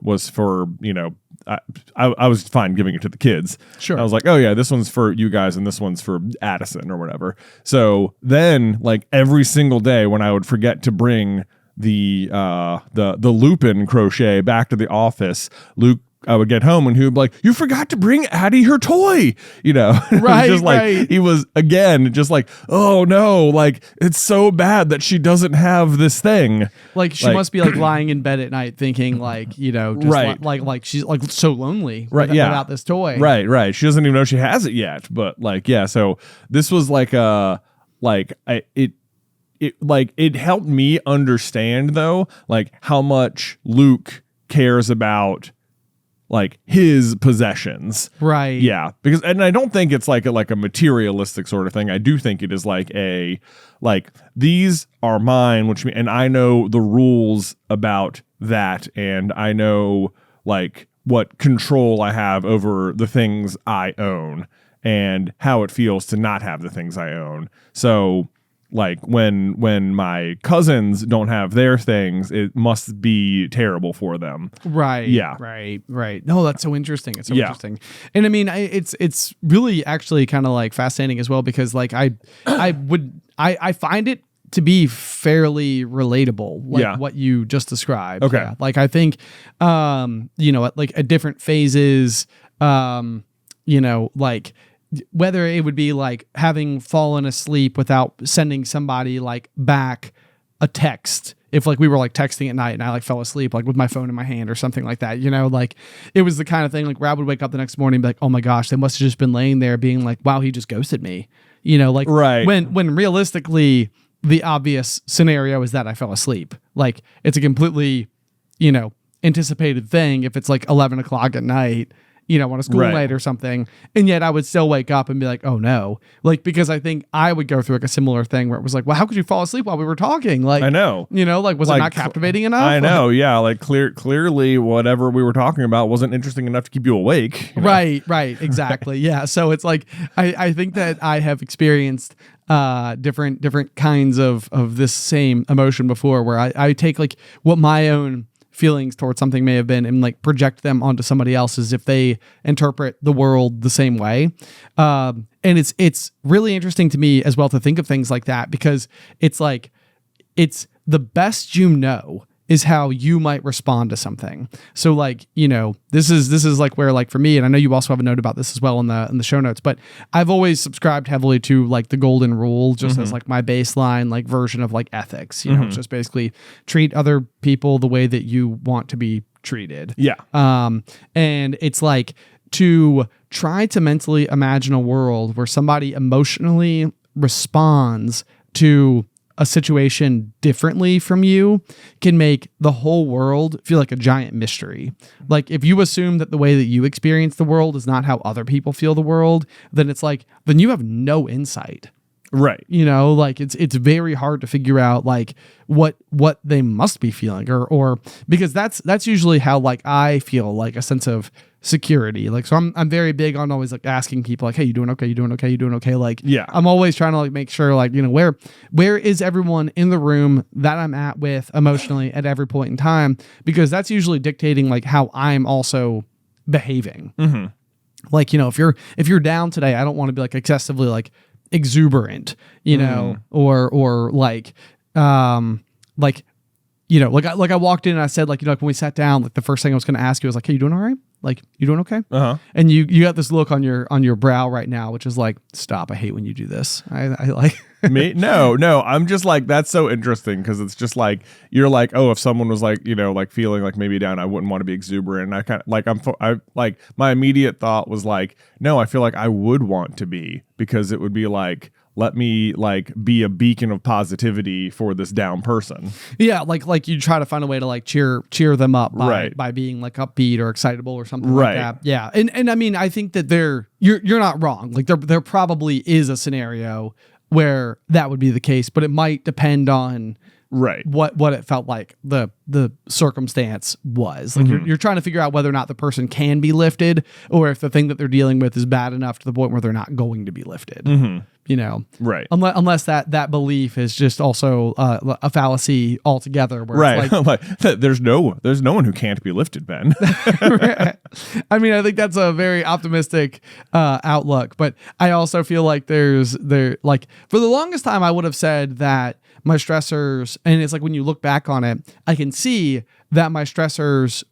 S2: was for, you know, I was fine giving it to the kids.
S1: Sure.
S2: I was like, oh yeah, this one's for you guys, and this one's for Addison or whatever. So then, like every single day when I would forget to bring the Lupin crochet back to the office, I would get home and he would be like, you forgot to bring Addie her toy, you know?
S1: Right,
S2: just like,
S1: right.
S2: He was, again, just like, oh no, like, it's so bad that she doesn't have this thing.
S1: Like, she must be like lying in bed at night thinking like, you know, just
S2: right.
S1: like she's like so lonely
S2: without
S1: this toy.
S2: Right. She doesn't even know she has it yet. But like, yeah, so this was like it helped me understand though, like how much Luke cares about like his possessions.
S1: Right.
S2: Yeah. Because, and I don't think it's like a materialistic sort of thing. I do think it is like these are mine, and I know the rules about that. And I know like what control I have over the things I own and how it feels to not have the things I own. So like when my cousins don't have their things, it must be terrible for them.
S1: Right.
S2: Yeah.
S1: Right. No, that's so interesting. It's so interesting. And I mean, it's really actually kind of like fascinating as well, because like I find it to be fairly relatable, like what you just described.
S2: Okay.
S1: Yeah. Like I think, at different phases, like whether it would be like having fallen asleep without sending somebody like back a text, if like we were like texting at night and I like fell asleep like with my phone in my hand or something like that, like it was the kind of thing like where I would wake up the next morning and be like, oh my gosh, they must have just been laying there being like, wow, he just ghosted me, like
S2: right.
S1: when realistically the obvious scenario is that I fell asleep. Like it's a completely, anticipated thing if it's like 11 o'clock at night, on a school night or something. And yet I would still wake up and be like, oh no. Like, because I think I would go through like a similar thing where it was like, well, how could you fall asleep while we were talking? Like,
S2: I know,
S1: like, was it not captivating enough?
S2: I know. Yeah. Like clearly whatever we were talking about wasn't interesting enough to keep you awake.
S1: Right. Exactly. Yeah. So it's like, I think that I have experienced different kinds of this same emotion before, where I take like what my own feelings towards something may have been and like project them onto somebody else's if they interpret the world the same way. And it's really interesting to me as well to think of things like that, because it's like, it's the best is how you might respond to something. So like, this is like where like for me, and I know you also have a note about this as well in the show notes, but I've always subscribed heavily to like the golden rule, just as like my baseline like version of like ethics, it's just basically treat other people the way that you want to be treated.
S2: Yeah.
S1: And it's like to try to mentally imagine a world where somebody emotionally responds to a situation differently from you can make the whole world feel like a giant mystery. Like if you assume that the way that you experience the world is not how other people feel the world, then it's like, then you have no insight.
S2: Right.
S1: Like it's very hard to figure out like what they must be feeling or because that's usually how like I feel like a sense of security. Like, so I'm very big on always like asking people like, hey, you doing okay? You doing okay? You doing okay? Like,
S2: yeah,
S1: I'm always trying to like make sure like, where is everyone in the room that I'm at with emotionally at every point in time, because that's usually dictating like how I'm also behaving.
S2: Mm-hmm.
S1: Like, if you're down today, I don't want to be like excessively like exuberant, or like like I walked in and I said like, like when we sat down, like the first thing I was going to ask you was like, hey, you doing all right? Like, you doing okay?
S2: Uh-huh.
S1: And you got this look on your brow right now, which is like, stop. I hate when you do this. I like
S2: me. No, I'm just like, that's so interesting. Cause it's just like, you're like, oh, if someone was like, like feeling like maybe down, I wouldn't want to be exuberant. And I kind of like, I like my immediate thought was like, no, I feel like I would want to be, because it would be like, let me like be a beacon of positivity for this down person.
S1: Yeah, like you try to find a way to like cheer them up by being like upbeat or excitable or something like that. Yeah, and I mean I think that you're not wrong. Like there probably is a scenario where that would be the case, but it might depend on what it felt like the circumstance was. Like you're trying to figure out whether or not the person can be lifted, or if the thing that they're dealing with is bad enough to the point where they're not going to be lifted.
S2: Right.
S1: Unless that belief is just also a fallacy altogether. Where it's
S2: like, there's no one who can't be lifted, Ben.
S1: Right. I mean, I think that's a very optimistic outlook, but I also feel like like for the longest time I would have said that my stressors, and it's like when you look back on it, I can see that my stressors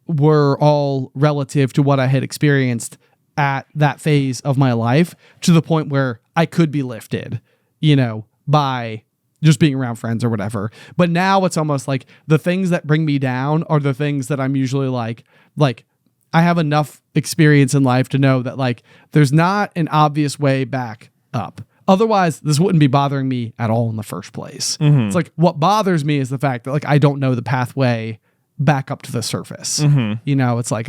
S1: were all relative to what I had experienced at that phase of my life, to the point where I could be lifted, by just being around friends or whatever. But now it's almost like the things that bring me down are the things that I'm usually like I have enough experience in life to know that like there's not an obvious way back up. Otherwise, this wouldn't be bothering me at all in the first place. Mm-hmm. It's like what bothers me is the fact that like I don't know the pathway back up to the surface. Mm-hmm. It's like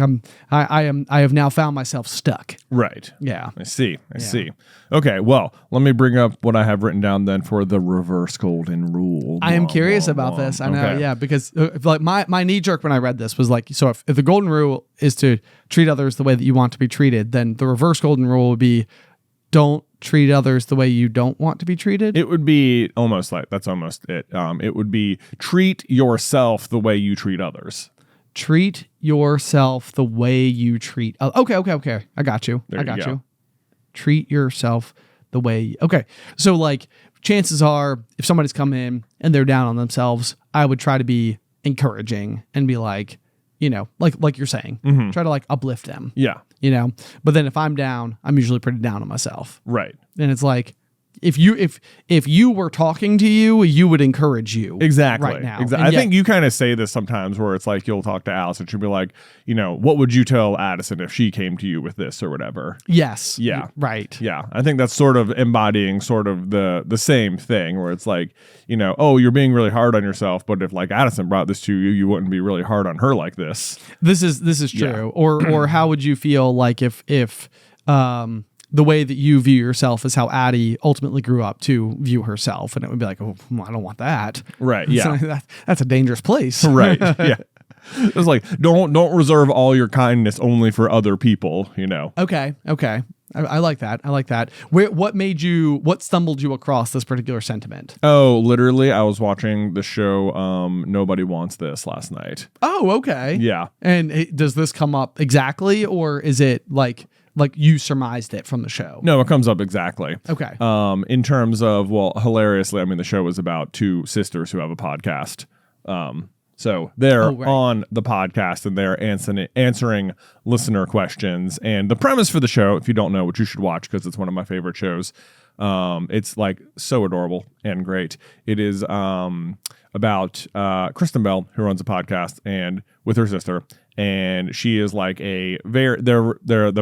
S1: I have now found myself stuck.
S2: Right.
S1: Yeah.
S2: I see. Okay, well, let me bring up what I have written down then for the reverse golden rule.
S1: I am curious about this. I know, yeah, because like my knee jerk when I read this was like, so if the golden rule is to treat others the way that you want to be treated, then the reverse golden rule would be don't treat others the way you don't want to be treated?
S2: It would be almost like, that's almost it. It would be treat yourself the way you treat others.
S1: Treat yourself the way you treat. Okay. I got you.
S2: There you go.
S1: Treat yourself the way. Okay. So like chances are if somebody's come in and they're down on themselves, I would try to be encouraging and be like, you know, like you're saying, try to like uplift them.
S2: Yeah.
S1: You know, but then if I'm down, I'm usually pretty down on myself.
S2: Right.
S1: And it's like, if you were talking to you, you would encourage you.
S2: Exactly.
S1: Right now.
S2: Exactly. I think you kind of say this sometimes where it's like you'll talk to Alice and she'll be like, you know, what would you tell Addison if she came to you with this or whatever?
S1: Yes.
S2: Yeah.
S1: Right.
S2: Yeah. I think that's sort of embodying sort of the same thing where it's like, you know, oh, you're being really hard on yourself, but if like Addison brought this to you, you wouldn't be really hard on her like this.
S1: This is true. Yeah. Or how would you feel like if the way that you view yourself is how Addie ultimately grew up to view herself. And it would be like, oh, I don't want that.
S2: Right. Yeah.
S1: So that's a dangerous place.
S2: Right. Yeah. It's like, don't reserve all your kindness only for other people, you know?
S1: Okay. I like that. What stumbled you across this particular sentiment?
S2: Oh, literally, I was watching the show Nobody Wants This last night.
S1: Oh, okay.
S2: Yeah.
S1: And does this come up exactly, or is it like you surmised it from the show?
S2: No, it comes up exactly.
S1: Okay.
S2: In terms of, well, hilariously, I mean, the show was about two sisters who have a podcast. So they're on the podcast and they're answering listener questions. And the premise for the show, if you don't know, which you should watch because it's one of my favorite shows, it's like so adorable and great. It is about Kristen Bell, who runs a podcast, and with her sister. And she is like the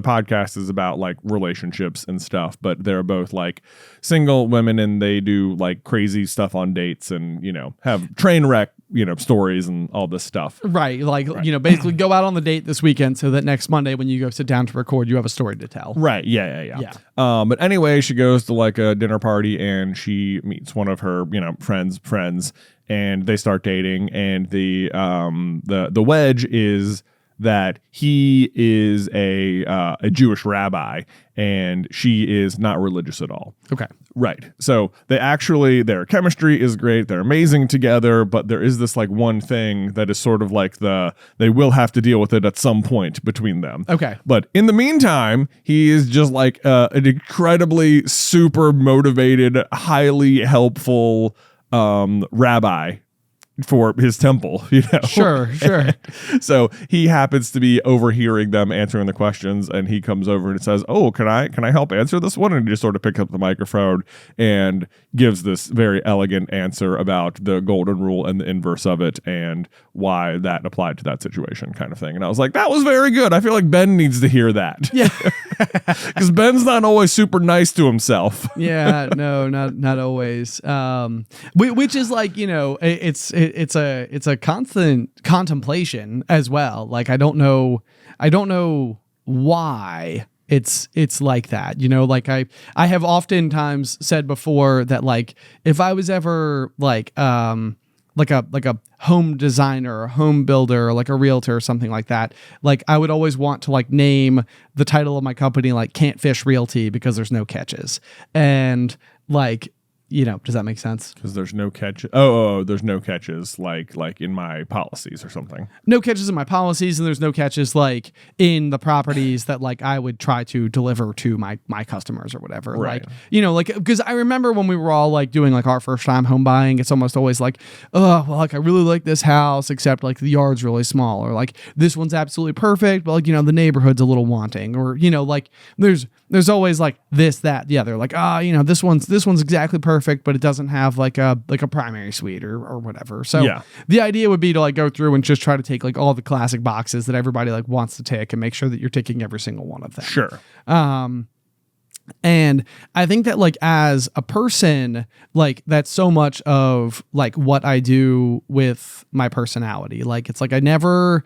S2: podcast is about like relationships and stuff, but they're both like single women and they do like crazy stuff on dates and, you know, have train wreck, you know, stories and all this stuff.
S1: Right. Like, you know, basically go out on the date this weekend so that next Monday when you go sit down to record, you have a story to tell.
S2: Right. Yeah. But anyway, she goes to like a dinner party and she meets one of her, you know, friends, and they start dating. And the wedge is that he is a Jewish rabbi and she is not religious at all.
S1: Okay.
S2: Right. So their chemistry is great. They're amazing together, but there is this like one thing that is sort of like they will have to deal with it at some point between them.
S1: Okay.
S2: But in the meantime, he is just like an incredibly super motivated, highly helpful rabbi for his temple, you know?
S1: Sure.
S2: So he happens to be overhearing them answering the questions, and he comes over and says, oh, can I help answer this one? And he just sort of picks up the microphone and gives this very elegant answer about the golden rule and the inverse of it and why that applied to that situation kind of thing. And I was like, that was very good. I feel like Ben needs to hear that.
S1: Yeah.
S2: Because Ben's not always super nice to himself.
S1: Yeah, no, not always. Which is like, you know, it's a constant contemplation as well. Like I don't know why it's like that, you know. Like I have oftentimes said before that like if I was ever like a home designer, a home builder, or like a realtor or something like that, like I would always want to like name the title of my company like Can't Fish Realty because there's no catches. And like, you know, does that make sense?
S2: Because there's no catch. Oh, there's no catches like in my policies or something.
S1: No catches in my policies, and there's no catches like in the properties that like I would try to deliver to my customers or whatever.
S2: Right.
S1: Like, you know, like because I remember when we were all like doing like our first time home buying, it's almost always like, oh, well, like I really like this house, except like the yard's really small, or like this one's absolutely perfect, but like, you know, the neighborhood's a little wanting, or, you know, like there's always like this, that, the other, like, you know, this one's exactly perfect, but it doesn't have like a primary suite or whatever. So
S2: yeah.
S1: The idea would be to like go through and just try to take like all the classic boxes that everybody like wants to tick and make sure that you're ticking every single one of them.
S2: Sure.
S1: And I think that like as a person, like that's so much of like what I do with my personality. Like it's like I never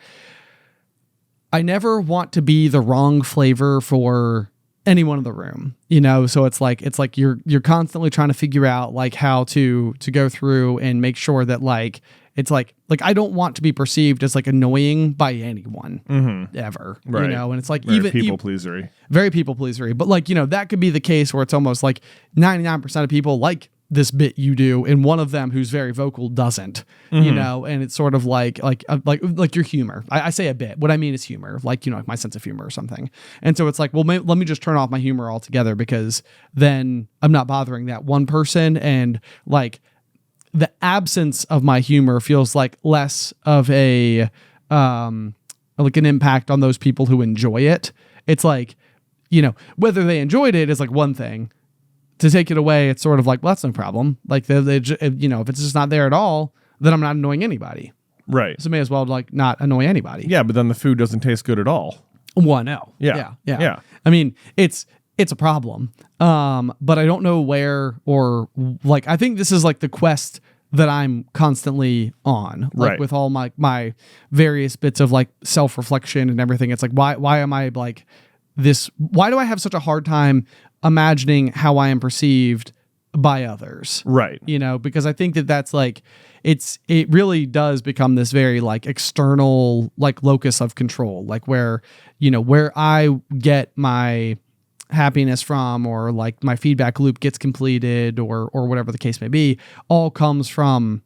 S1: want to be the wrong flavor for anyone in the room, you know? So it's like you're constantly trying to figure out like how to go through and make sure that like it's like I don't want to be perceived as like annoying by anyone ever,
S2: Right.
S1: you know, and it's like
S2: Very people pleasery.
S1: very people pleasery, but like, you know, that could be the case where it's almost like 99% of people like this bit you do, and one of them who's very vocal doesn't, you know, and it's sort of like your humor. I say a bit. What I mean is humor, like, you know, like my sense of humor or something. And so it's like, well, let me just turn off my humor altogether, because then I'm not bothering that one person, and like the absence of my humor feels like less of a like an impact on those people who enjoy it. It's like, you know, whether they enjoyed it is like one thing. To take it away, it's sort of like, well, that's no problem. Like, you know, if it's just not there at all, then I'm not annoying anybody.
S2: Right.
S1: So may as well like not annoy anybody.
S2: Yeah, but then the food doesn't taste good at all.
S1: Well, no.
S2: Yeah.
S1: I mean, it's a problem. But I don't know where, or like, I think this is like the quest that I'm constantly on, like
S2: right.
S1: with all my various bits of like self-reflection and everything. It's like, why am I like this? Why do I have such a hard time imagining how I am perceived by others?
S2: Right.
S1: You know, because I think that's like, it really does become this very like external, like locus of control, like where, you know, where I get my happiness from, or like my feedback loop gets completed, or whatever the case may be, all comes from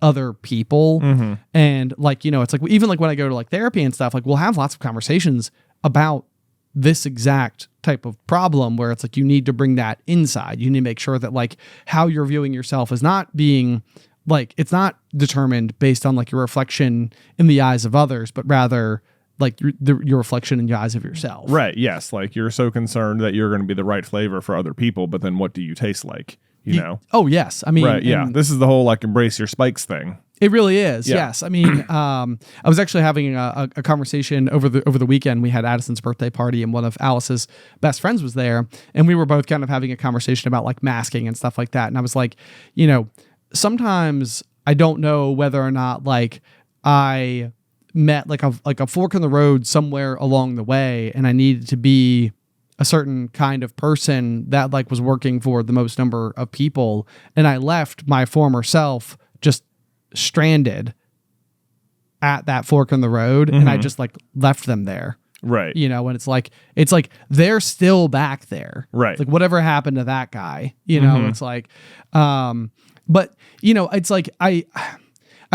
S1: other people. And like, you know, it's like, even like when I go to like therapy and stuff, like we'll have lots of conversations about this exact type of problem, where it's like, you need to bring that inside. You need to make sure that like how you're viewing yourself is not being like, it's not determined based on like your reflection in the eyes of others, but rather like your reflection in the eyes of yourself.
S2: Right. Yes. Like, you're so concerned that you're going to be the right flavor for other people, but then what do you taste like? You know? Oh,
S1: yes. I mean,
S2: right. Yeah. This is the whole like embrace your spikes thing.
S1: It really is.
S2: Yeah.
S1: Yes. I mean, I was actually having a conversation over the weekend. We had Addison's birthday party, and one of Alice's best friends was there, and we were both kind of having a conversation about like masking and stuff like that. And I was like, you know, sometimes I don't know whether or not like I met like a fork in the road somewhere along the way, and I needed to be a certain kind of person that like was working for the most number of people, and I left my former self just stranded at that fork in the road, and I just like left them there.
S2: Right.
S1: You know, and it's like they're still back there.
S2: Right.
S1: It's like, whatever happened to that guy, you know, it's like, but you know, it's like, I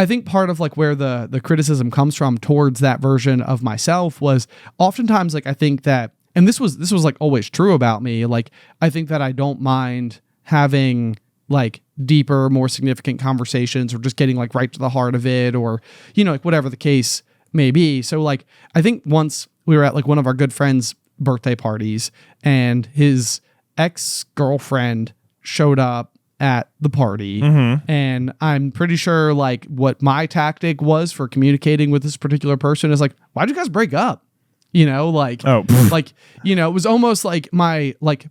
S1: think part of like where the criticism comes from towards that version of myself was oftentimes like, I think that, and this was like always true about me. Like, I think that I don't mind having like deeper, more significant conversations, or just getting like right to the heart of it, or, you know, like whatever the case may be. So like, I think once we were at like one of our good friends' birthday parties, and his ex-girlfriend showed up at the party, and I'm pretty sure like what my tactic was for communicating with this particular person is like, why'd you guys break up? You know, like, like, you know, it was almost like my, like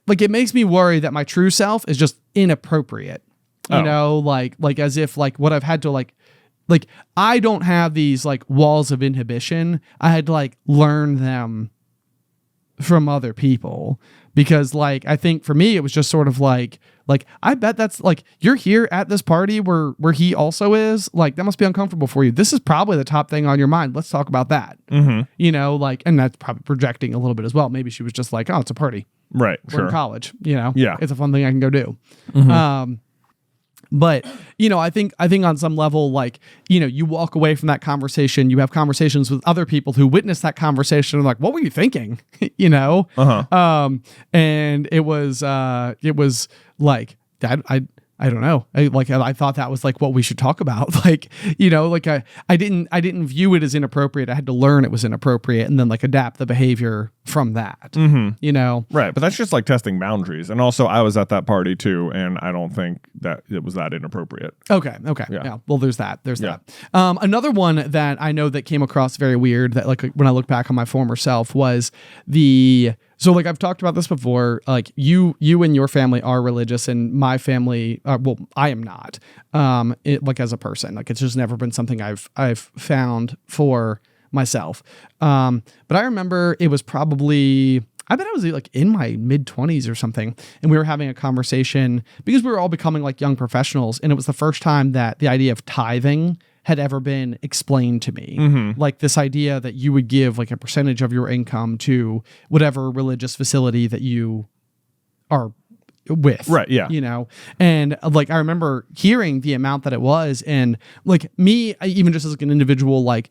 S1: it makes me worry that my true self is just inappropriate, you know, like as if like what I've had to like I don't have these like walls of inhibition. I had to like learn them from other people, because like, I think for me, it was just sort of like, I bet that's like, you're here at this party where he also is, like, that must be uncomfortable for you. This is probably the top thing on your mind. Let's talk about that. You know, like, and that's probably projecting a little bit as well. Maybe she was just like, oh, it's a party.
S2: Right.
S1: We're in college, you know?
S2: Yeah.
S1: It's a fun thing I can go do. But, you know, I think on some level, like, you know, you walk away from that conversation, you have conversations with other people who witness that conversation, and like, what were you thinking? You know? And it was like, I don't know. I thought that was like what we should talk about. Like, you know, like I didn't view it as inappropriate. I had to learn it was inappropriate, and then like adapt the behavior from that, you know?
S2: Right. But that's just like testing boundaries. And also, I was at that party too, and I don't think that it was that inappropriate.
S1: Okay. Yeah. Well, there's that. That. Another one that I know that came across very weird, that like when I look back on my former self, was so like I've talked about this before, like you and your family are religious, and my family, well, I am not, like as a person, like it's just never been something I've found for myself. But I remember it was probably I bet I was like in my mid-20s or something, and we were having a conversation because we were all becoming like young professionals, and it was the first time that the idea of tithing had ever been explained to me. Like this idea that you would give like a percentage of your income to whatever religious facility that you are with.
S2: Right, yeah.
S1: You know, and like I remember hearing the amount that it was, and like me, even just as like an individual, like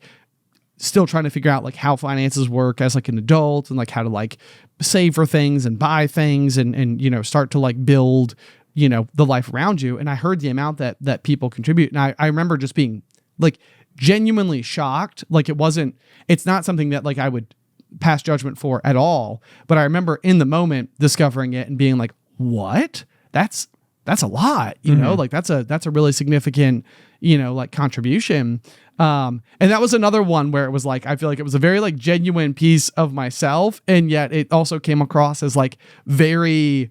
S1: still trying to figure out like how finances work as like an adult, and like how to like save for things and buy things and you know, start to like build, you know, the life around you. And I heard the amount that people contribute, and I remember just being like genuinely shocked. Like it's not something that like I would pass judgment for at all, but I remember in the moment discovering it and being like, what? That's a lot, you know, like that's a really significant, you know, like contribution. And that was another one where it was like, I feel like it was a very like genuine piece of myself. And yet it also came across as like very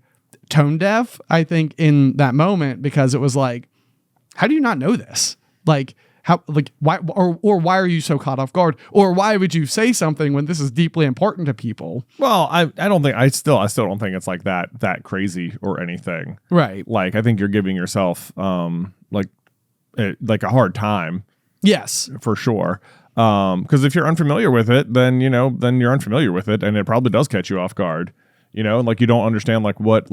S1: tone deaf, I think, in that moment, because it was like, how do you not know this? Like, how, like, why, or why are you so caught off guard? Or why would you say something when this is deeply important to people?
S2: Well, I don't think I still don't think it's like that crazy or anything.
S1: Right.
S2: Like I think you're giving yourself like a hard time.
S1: Yes,
S2: for sure. Because if you're unfamiliar with it, then you're unfamiliar with it, and it probably does catch you off guard. You know, and like you don't understand like what,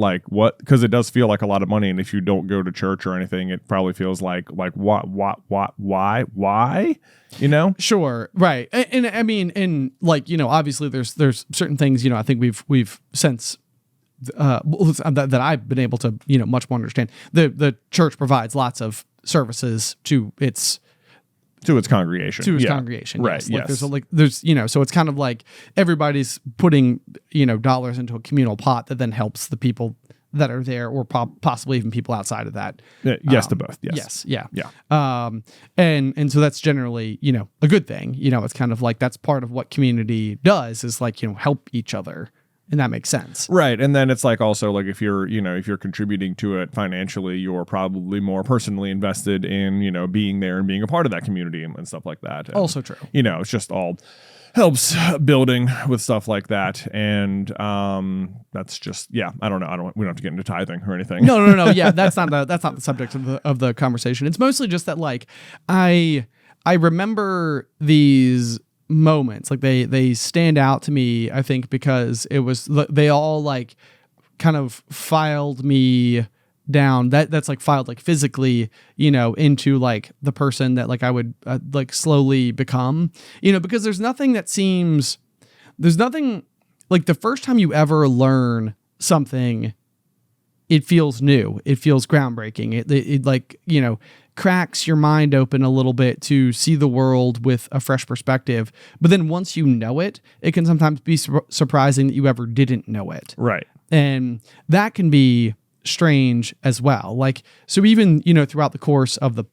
S2: because it does feel like a lot of money, and if you don't go to church or anything, it probably feels like what, why, you know?
S1: Sure, right, and I mean, and like, you know, obviously there's certain things, you know, I think we've since that I've been able to, you know, much more understand. The church provides lots of services to its
S2: congregation.
S1: Congregation.
S2: Right.
S1: Yes.
S2: Yes.
S1: Like there's, you know, so it's kind of like everybody's putting, you know, dollars into a communal pot that then helps the people that are there, or possibly even people outside of that.
S2: Yes to both. Yes.
S1: Yes. Yeah.
S2: Yeah.
S1: And so that's generally, you know, a good thing. You know, it's kind of like that's part of what community does, is like, you know, help each other. And that makes sense.
S2: Right. And then it's like also like if you're contributing to it financially, you're probably more personally invested in, you know, being there and being a part of that community and stuff like that. And,
S1: also true.
S2: You know, it's just all helps building with stuff like that. And that's just, yeah, I don't know. We don't have to get into tithing or anything.
S1: No. Yeah, that's not the subject of the conversation. It's mostly just that like I remember these moments, like they stand out to me, I think, because it was, they all like kind of filed me down, that's like filed like physically, you know, into like the person that like I would like slowly become, you know, because there's nothing like the first time you ever learn something, it feels new, it feels groundbreaking, it like, you know, cracks your mind open a little bit to see the world with a fresh perspective. But then once you know it, it can sometimes be surprising that you ever didn't know it.
S2: Right.
S1: And that can be strange as well. Like, so even, you know, throughout the course of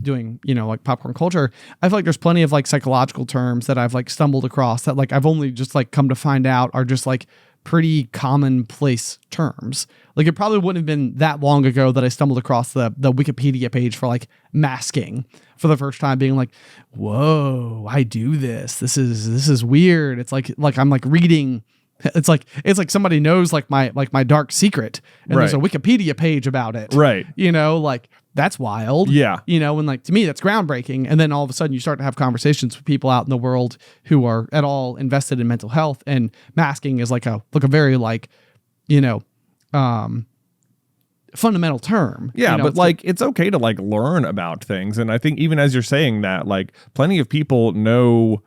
S1: doing, you know, like popcorn culture, I feel like there's plenty of like psychological terms that I've like stumbled across that like I've only just like come to find out are just like pretty commonplace terms. Like it probably wouldn't have been that long ago that I stumbled across the Wikipedia page for like masking for the first time, being like, whoa, I do this. This is weird. It's like I'm like reading. It's like somebody knows like my dark secret, and
S2: right.
S1: There's a Wikipedia page about it.
S2: Right.
S1: You know, like that's wild.
S2: Yeah.
S1: You know, and like to me that's groundbreaking. And then all of a sudden you start to have conversations with people out in the world who are at all invested in mental health, and masking is like a very like, you know, fundamental term.
S2: Yeah,
S1: you know,
S2: but like it's okay to like learn about things, and I think even as you're saying that, like plenty of people know,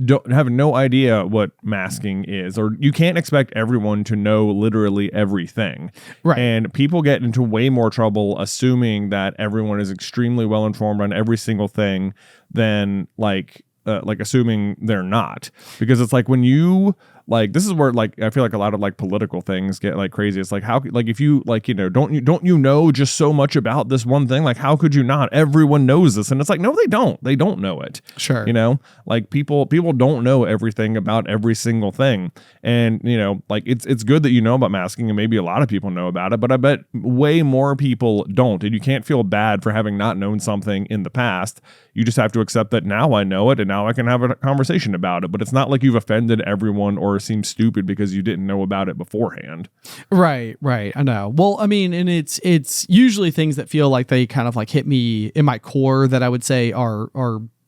S2: don't have no idea what masking is, or you can't expect everyone to know literally everything.
S1: Right.
S2: And people get into way more trouble assuming that everyone is extremely well informed on every single thing than like assuming they're not, because it's like when you like, this is where like I feel like a lot of like political things get like crazy. It's like, how, like if you like, you know, don't you know just so much about this one thing, like how could you not? Everyone knows this. And it's like, no, they don't know it.
S1: Sure.
S2: You know, like people don't know everything about every single thing. And you know, like it's good that you know about masking, and maybe a lot of people know about it, but I bet way more people don't. And you can't feel bad for having not known something in the past. You just have to accept that now I know it, and now I can have a conversation about it. But it's not like you've offended everyone or or seem stupid because you didn't know about it beforehand.
S1: Right. I know. Well, I mean, and it's usually things that feel like they kind of like hit me in my core that I would say are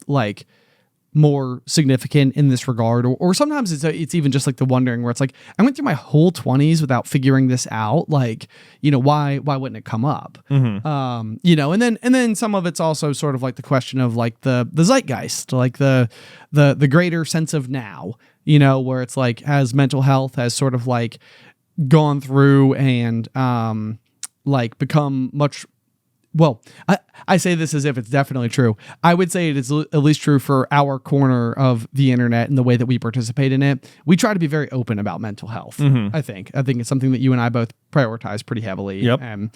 S1: like more significant in this regard, or sometimes it's even just like the wondering where it's like I went through my whole 20s without figuring this out, like, you know, why wouldn't it come up? You know, and then some of it's also sort of like the question of like the zeitgeist, like the greater sense of now, you know, where it's like as mental health has sort of like gone through and like become much. Well, I say this as if it's definitely true. I would say it is at least true for our corner of the internet and the way that we participate in it. We try to be very open about mental health. I think it's something that you and I both prioritize pretty heavily. And,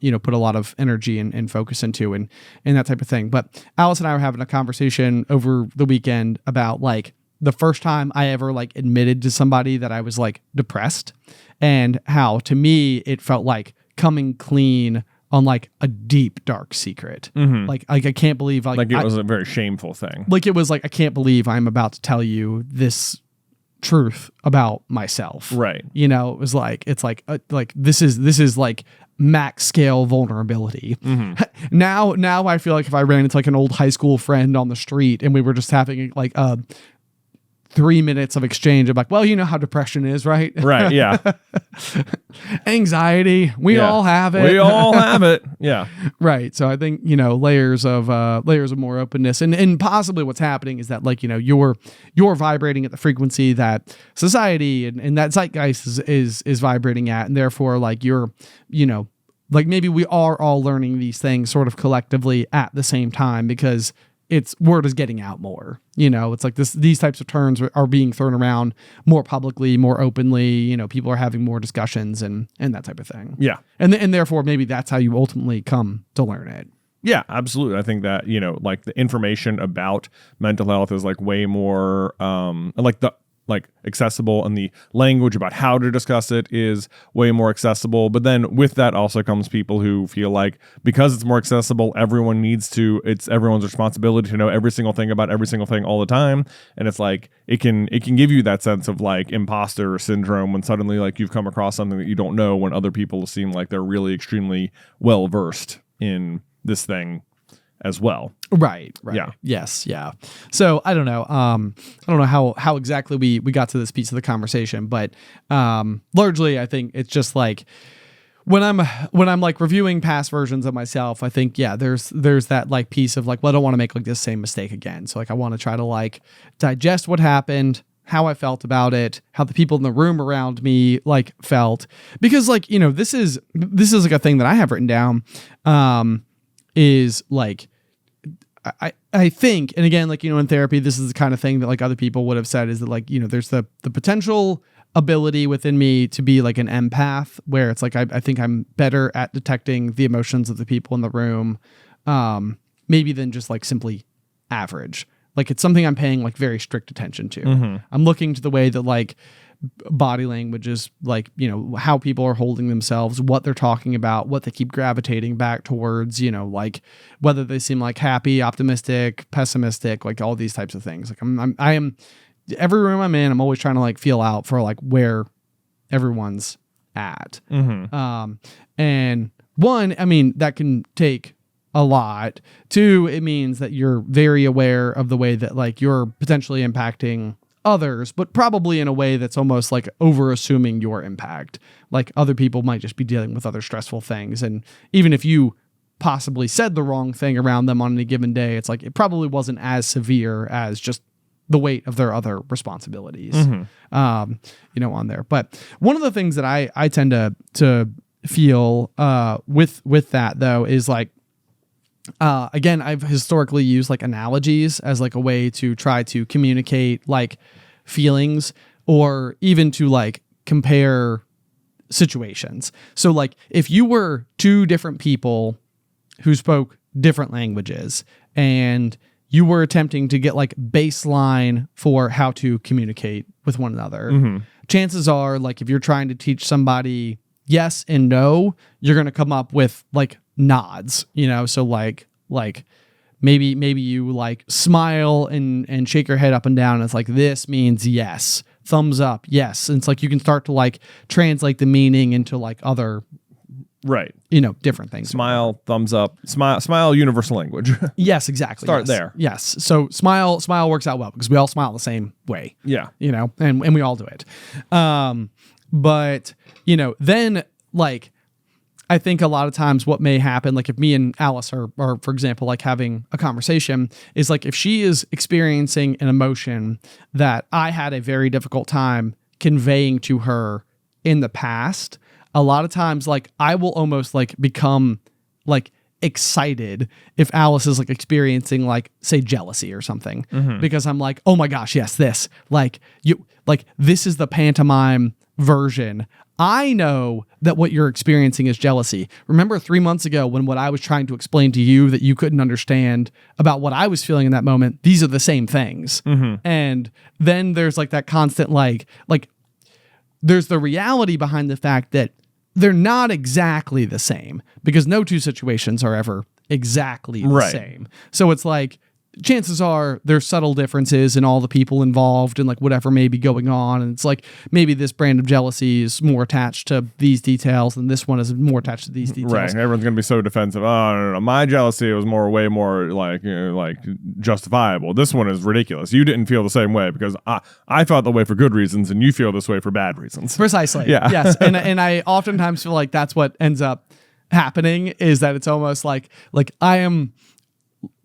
S1: you know, put a lot of energy and focus into and that type of thing. But Alice and I were having a conversation over the weekend about like the first time I ever like admitted to somebody that I was like depressed, and how to me it felt like coming clean on like a deep dark secret. Like I can't believe like
S2: it was a very shameful thing.
S1: Like it was like I can't believe I'm about to tell you this truth about myself.
S2: Right.
S1: You know, it was like it's like this is like max scale vulnerability. Now I feel like if I ran into like an old high school friend on the street and we were just having like a 3 minutes of exchange of like, well, you know how depression is, right?
S2: Right. Yeah.
S1: Anxiety. We all have it.
S2: We all have it. Yeah.
S1: Right. So I think, you know, layers of more openness and possibly what's happening is that like, you know, you're vibrating at the frequency that society and that zeitgeist is vibrating at. And therefore like you're, you know, like maybe we are all learning these things sort of collectively at the same time because word is getting out more, you know, it's like these types of terms are being thrown around more publicly, more openly, you know, people are having more discussions and that type of thing.
S2: Yeah.
S1: And therefore maybe that's how you ultimately come to learn it.
S2: Yeah, absolutely. I think that, you know, like the information about mental health is like way more like accessible, and the language about how to discuss it is way more accessible. But then with that also comes people who feel like because it's more accessible, it's everyone's responsibility to know every single thing about every single thing all the time. And it's like it can give you that sense of like imposter syndrome when suddenly like you've come across something that you don't know, when other people seem like they're really extremely well versed in this thing as well.
S1: Right.
S2: Yeah.
S1: Yes. Yeah. So I don't know. I don't know how exactly we got to this piece of the conversation, but largely I think it's just like when I'm like reviewing past versions of myself, I think, yeah, there's that like piece of like, well, I don't want to make like this same mistake again. So like, I want to try to like digest what happened, how I felt about it, how the people in the room around me like felt, because like, you know, this is like a thing that I have written down, is like, I think, and again, like, you know, in therapy, this is the kind of thing that like other people would have said is that like, you know, there's the potential ability within me to be like an empath, where it's like, I think I'm better at detecting the emotions of the people in the room, maybe than just like simply average. Like it's something I'm paying like very strict attention to. I'm looking to the way that like body language is, like, you know, how people are holding themselves, what they're talking about, what they keep gravitating back towards, you know, like whether they seem like happy, optimistic, pessimistic, like all these types of things. Like I am every room I'm in, I'm always trying to like feel out for like where everyone's at. And one, I mean, that can take a lot. Two, it means that you're very aware of the way that like you're potentially impacting others, but probably in a way that's almost like over assuming your impact. Like other people might just be dealing with other stressful things. And even if you possibly said the wrong thing around them on any given day, it's like, it probably wasn't as severe as just the weight of their other responsibilities, you know, on there. But one of the things that I tend to feel, with that though, is like, again, I've historically used like analogies as like a way to try to communicate like feelings, or even to like compare situations. So like if you were two different people who spoke different languages and you were attempting to get like baseline for how to communicate with one another, chances are like if you're trying to teach somebody yes and no, you're going to come up with like nods, you know? So like maybe you like smile and shake your head up and down. And it's like, this means yes. thumbs up, yes. And it's like you can start to like translate the meaning into like other,
S2: right,
S1: different things.
S2: Smile, thumbs up, smile, universal language.
S1: Yes, exactly.
S2: Start
S1: yes.
S2: there.
S1: Yes. So smile works out well because we all smile the same way.
S2: Yeah.
S1: And we all do it. But then like, I think a lot of times what may happen, like if me and Alice are, for example, like having a conversation, is like if she is experiencing an emotion that I had a very difficult time conveying to her in the past, a lot of times like I will almost like become like excited if Alice is like experiencing like say jealousy or something, because I'm like, oh my gosh, yes, this this is the pantomime version. I know that what you're experiencing is jealousy. Remember 3 months ago when what I was trying to explain to you that you couldn't understand about what I was feeling in that moment, these are the same things. And then there's like that constant like there's the reality behind the fact that they're not exactly the same, because no two situations are ever exactly the same. So it's like chances are there's subtle differences in all the people involved and like whatever may be going on. And it's like maybe this brand of jealousy is more attached to these details and this one is more attached to these details.
S2: Right. Everyone's going to be so defensive. Oh, no. My jealousy was way more like, like justifiable. This one is ridiculous. You didn't feel the same way because I felt the way for good reasons and you feel this way for bad reasons.
S1: Precisely.
S2: Yeah.
S1: Yes. And I oftentimes feel like that's what ends up happening, is that it's almost like I am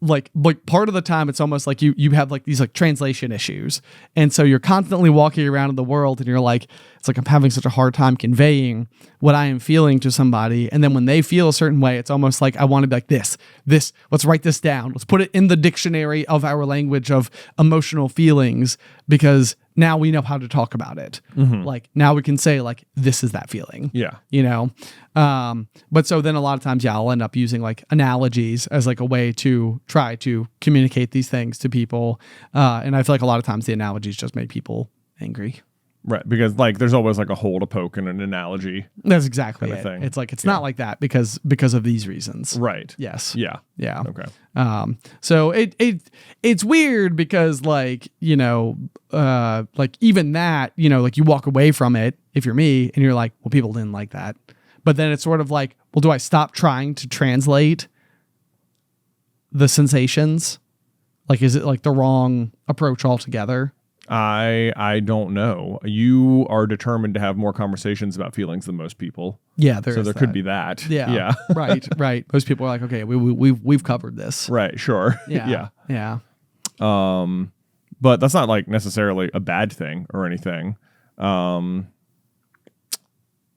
S1: like part of the time it's almost like you have like these like translation issues, and so you're constantly walking around in the world and you're like, it's like I'm having such a hard time conveying what I am feeling to somebody, and then when they feel a certain way, it's almost like I want to be like this let's write this down, let's put it in the dictionary of our language of emotional feelings, because now we know how to talk about it. Like now we can say like this is that feeling. But so then a lot of times I'll end up using like analogies as like a way to try to communicate these things to people, and I feel like a lot of times the analogies just make people angry.
S2: Right, because like there's always like a hole to poke in an analogy.
S1: That's exactly it.
S2: Thing.
S1: It's like it's not like that because of these reasons.
S2: Right.
S1: Yes.
S2: Yeah.
S1: Okay. So it's weird because like like even that like you walk away from it if you're me and you're like, well, people didn't like that, but then it's sort of like, well, do I stop trying to translate the sensations? Like, is it like the wrong approach altogether?
S2: I don't know. You are determined to have more conversations about feelings than most people.
S1: Yeah,
S2: so there could be that.
S1: Yeah. Right. Most people are like, okay, we've covered this.
S2: Right. Sure.
S1: Yeah.
S2: But that's not like necessarily a bad thing or anything.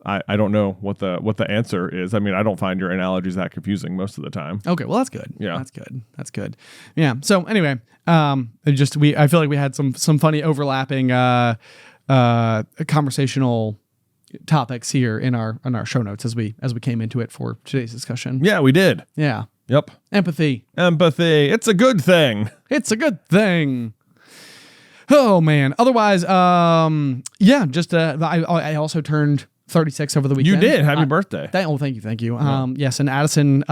S2: I don't know what the answer is. I mean, I don't find your analogies that confusing most of the time.
S1: Okay, well that's good.
S2: Yeah,
S1: that's good. Yeah. So anyway, I feel like we had some funny overlapping conversational topics here in our show notes as we came into it for today's discussion.
S2: Yeah, we did.
S1: Yeah.
S2: Yep.
S1: Empathy.
S2: It's a good thing.
S1: It's a good thing. Oh man. Otherwise, just I also turned 36 over the weekend.
S2: You did. Happy birthday.
S1: Thank you. Yes, and Addison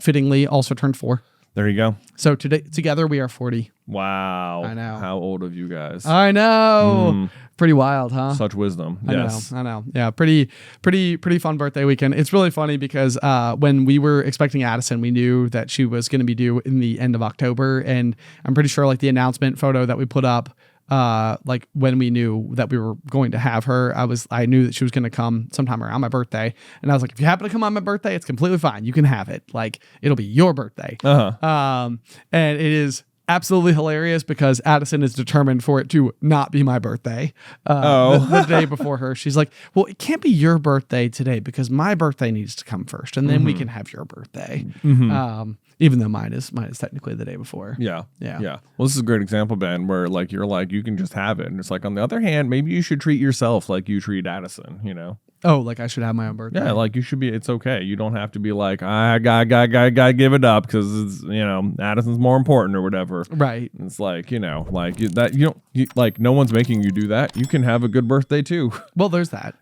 S1: fittingly also turned 4.
S2: There you go.
S1: So together we are 40.
S2: Wow.
S1: I know.
S2: How old of you guys?
S1: I know. Pretty wild, huh?
S2: Such wisdom. Yes.
S1: I know. Yeah, pretty fun birthday weekend. It's really funny because when we were expecting Addison, we knew that she was going to be due in the end of October, and I'm pretty sure like the announcement photo that we put up, like when we knew that we were going to have her, I knew that she was going to come sometime around my birthday, and I was like, if you happen to come on my birthday, it's completely fine. You can have it. Like it'll be your birthday. And it is absolutely hilarious because Addison is determined for it to not be my birthday. The day before her, she's like, well, it can't be your birthday today because my birthday needs to come first, and then we can have your birthday. Even though mine is technically the day before.
S2: Yeah. Well, this is a great example, Ben, where like you're like you can just have it, and it's like on the other hand, maybe you should treat yourself like you treat Addison.
S1: Oh, like I should have my own birthday.
S2: Yeah, like you should be. It's okay. You don't have to be like I got give it up because it's Addison's more important or whatever.
S1: Right.
S2: It's like like no one's making you do that. You can have a good birthday too.
S1: Well, there's that.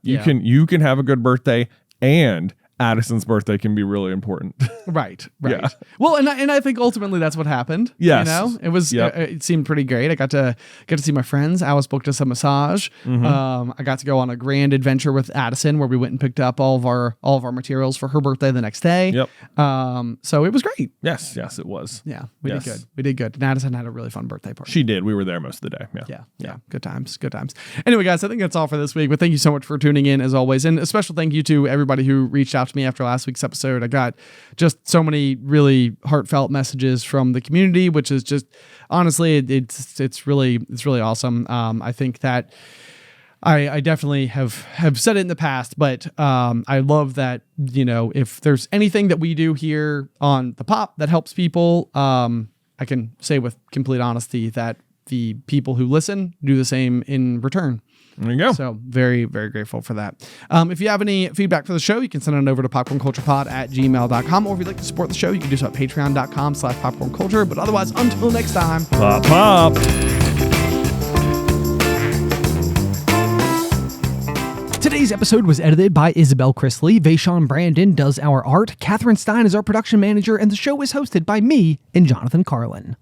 S2: You can have a good birthday and Addison's birthday can be really important.
S1: Right.
S2: Yeah.
S1: Well, and I think ultimately that's what happened.
S2: Yes.
S1: You know, it was it seemed pretty great. I got to see my friends. I was booked us a massage. I got to go on a grand adventure with Addison where we went and picked up all of our materials for her birthday the next day.
S2: Yep.
S1: So it was great.
S2: Yes, it was.
S1: Yeah, we did good. We did good. And Addison had a really fun birthday party.
S2: She did. We were there most of the day.
S1: Yeah. Good times. Anyway, guys, I think that's all for this week. But thank you so much for tuning in as always. And a special thank you to everybody who reached out to me after last week's episode. I got just so many really heartfelt messages from the community, which is just honestly, it's really awesome. I think that I definitely have said it in the past, but I love that, you know, if there's anything that we do here on the Pop that helps people, I can say with complete honesty that the people who listen do the same in return.
S2: There you go.
S1: So very, very grateful for that. If you have any feedback for the show, you can send it over to popcornculturepod@gmail.com. Or if you'd like to support the show, you can do so at patreon.com/popcornculture. But otherwise, until next time,
S2: Pop.
S3: Today's episode was edited by Isybelle Christley. Vaishon Brandon does our art. Catherine Stein is our production manager. And the show is hosted by me and Jonathan Carlin.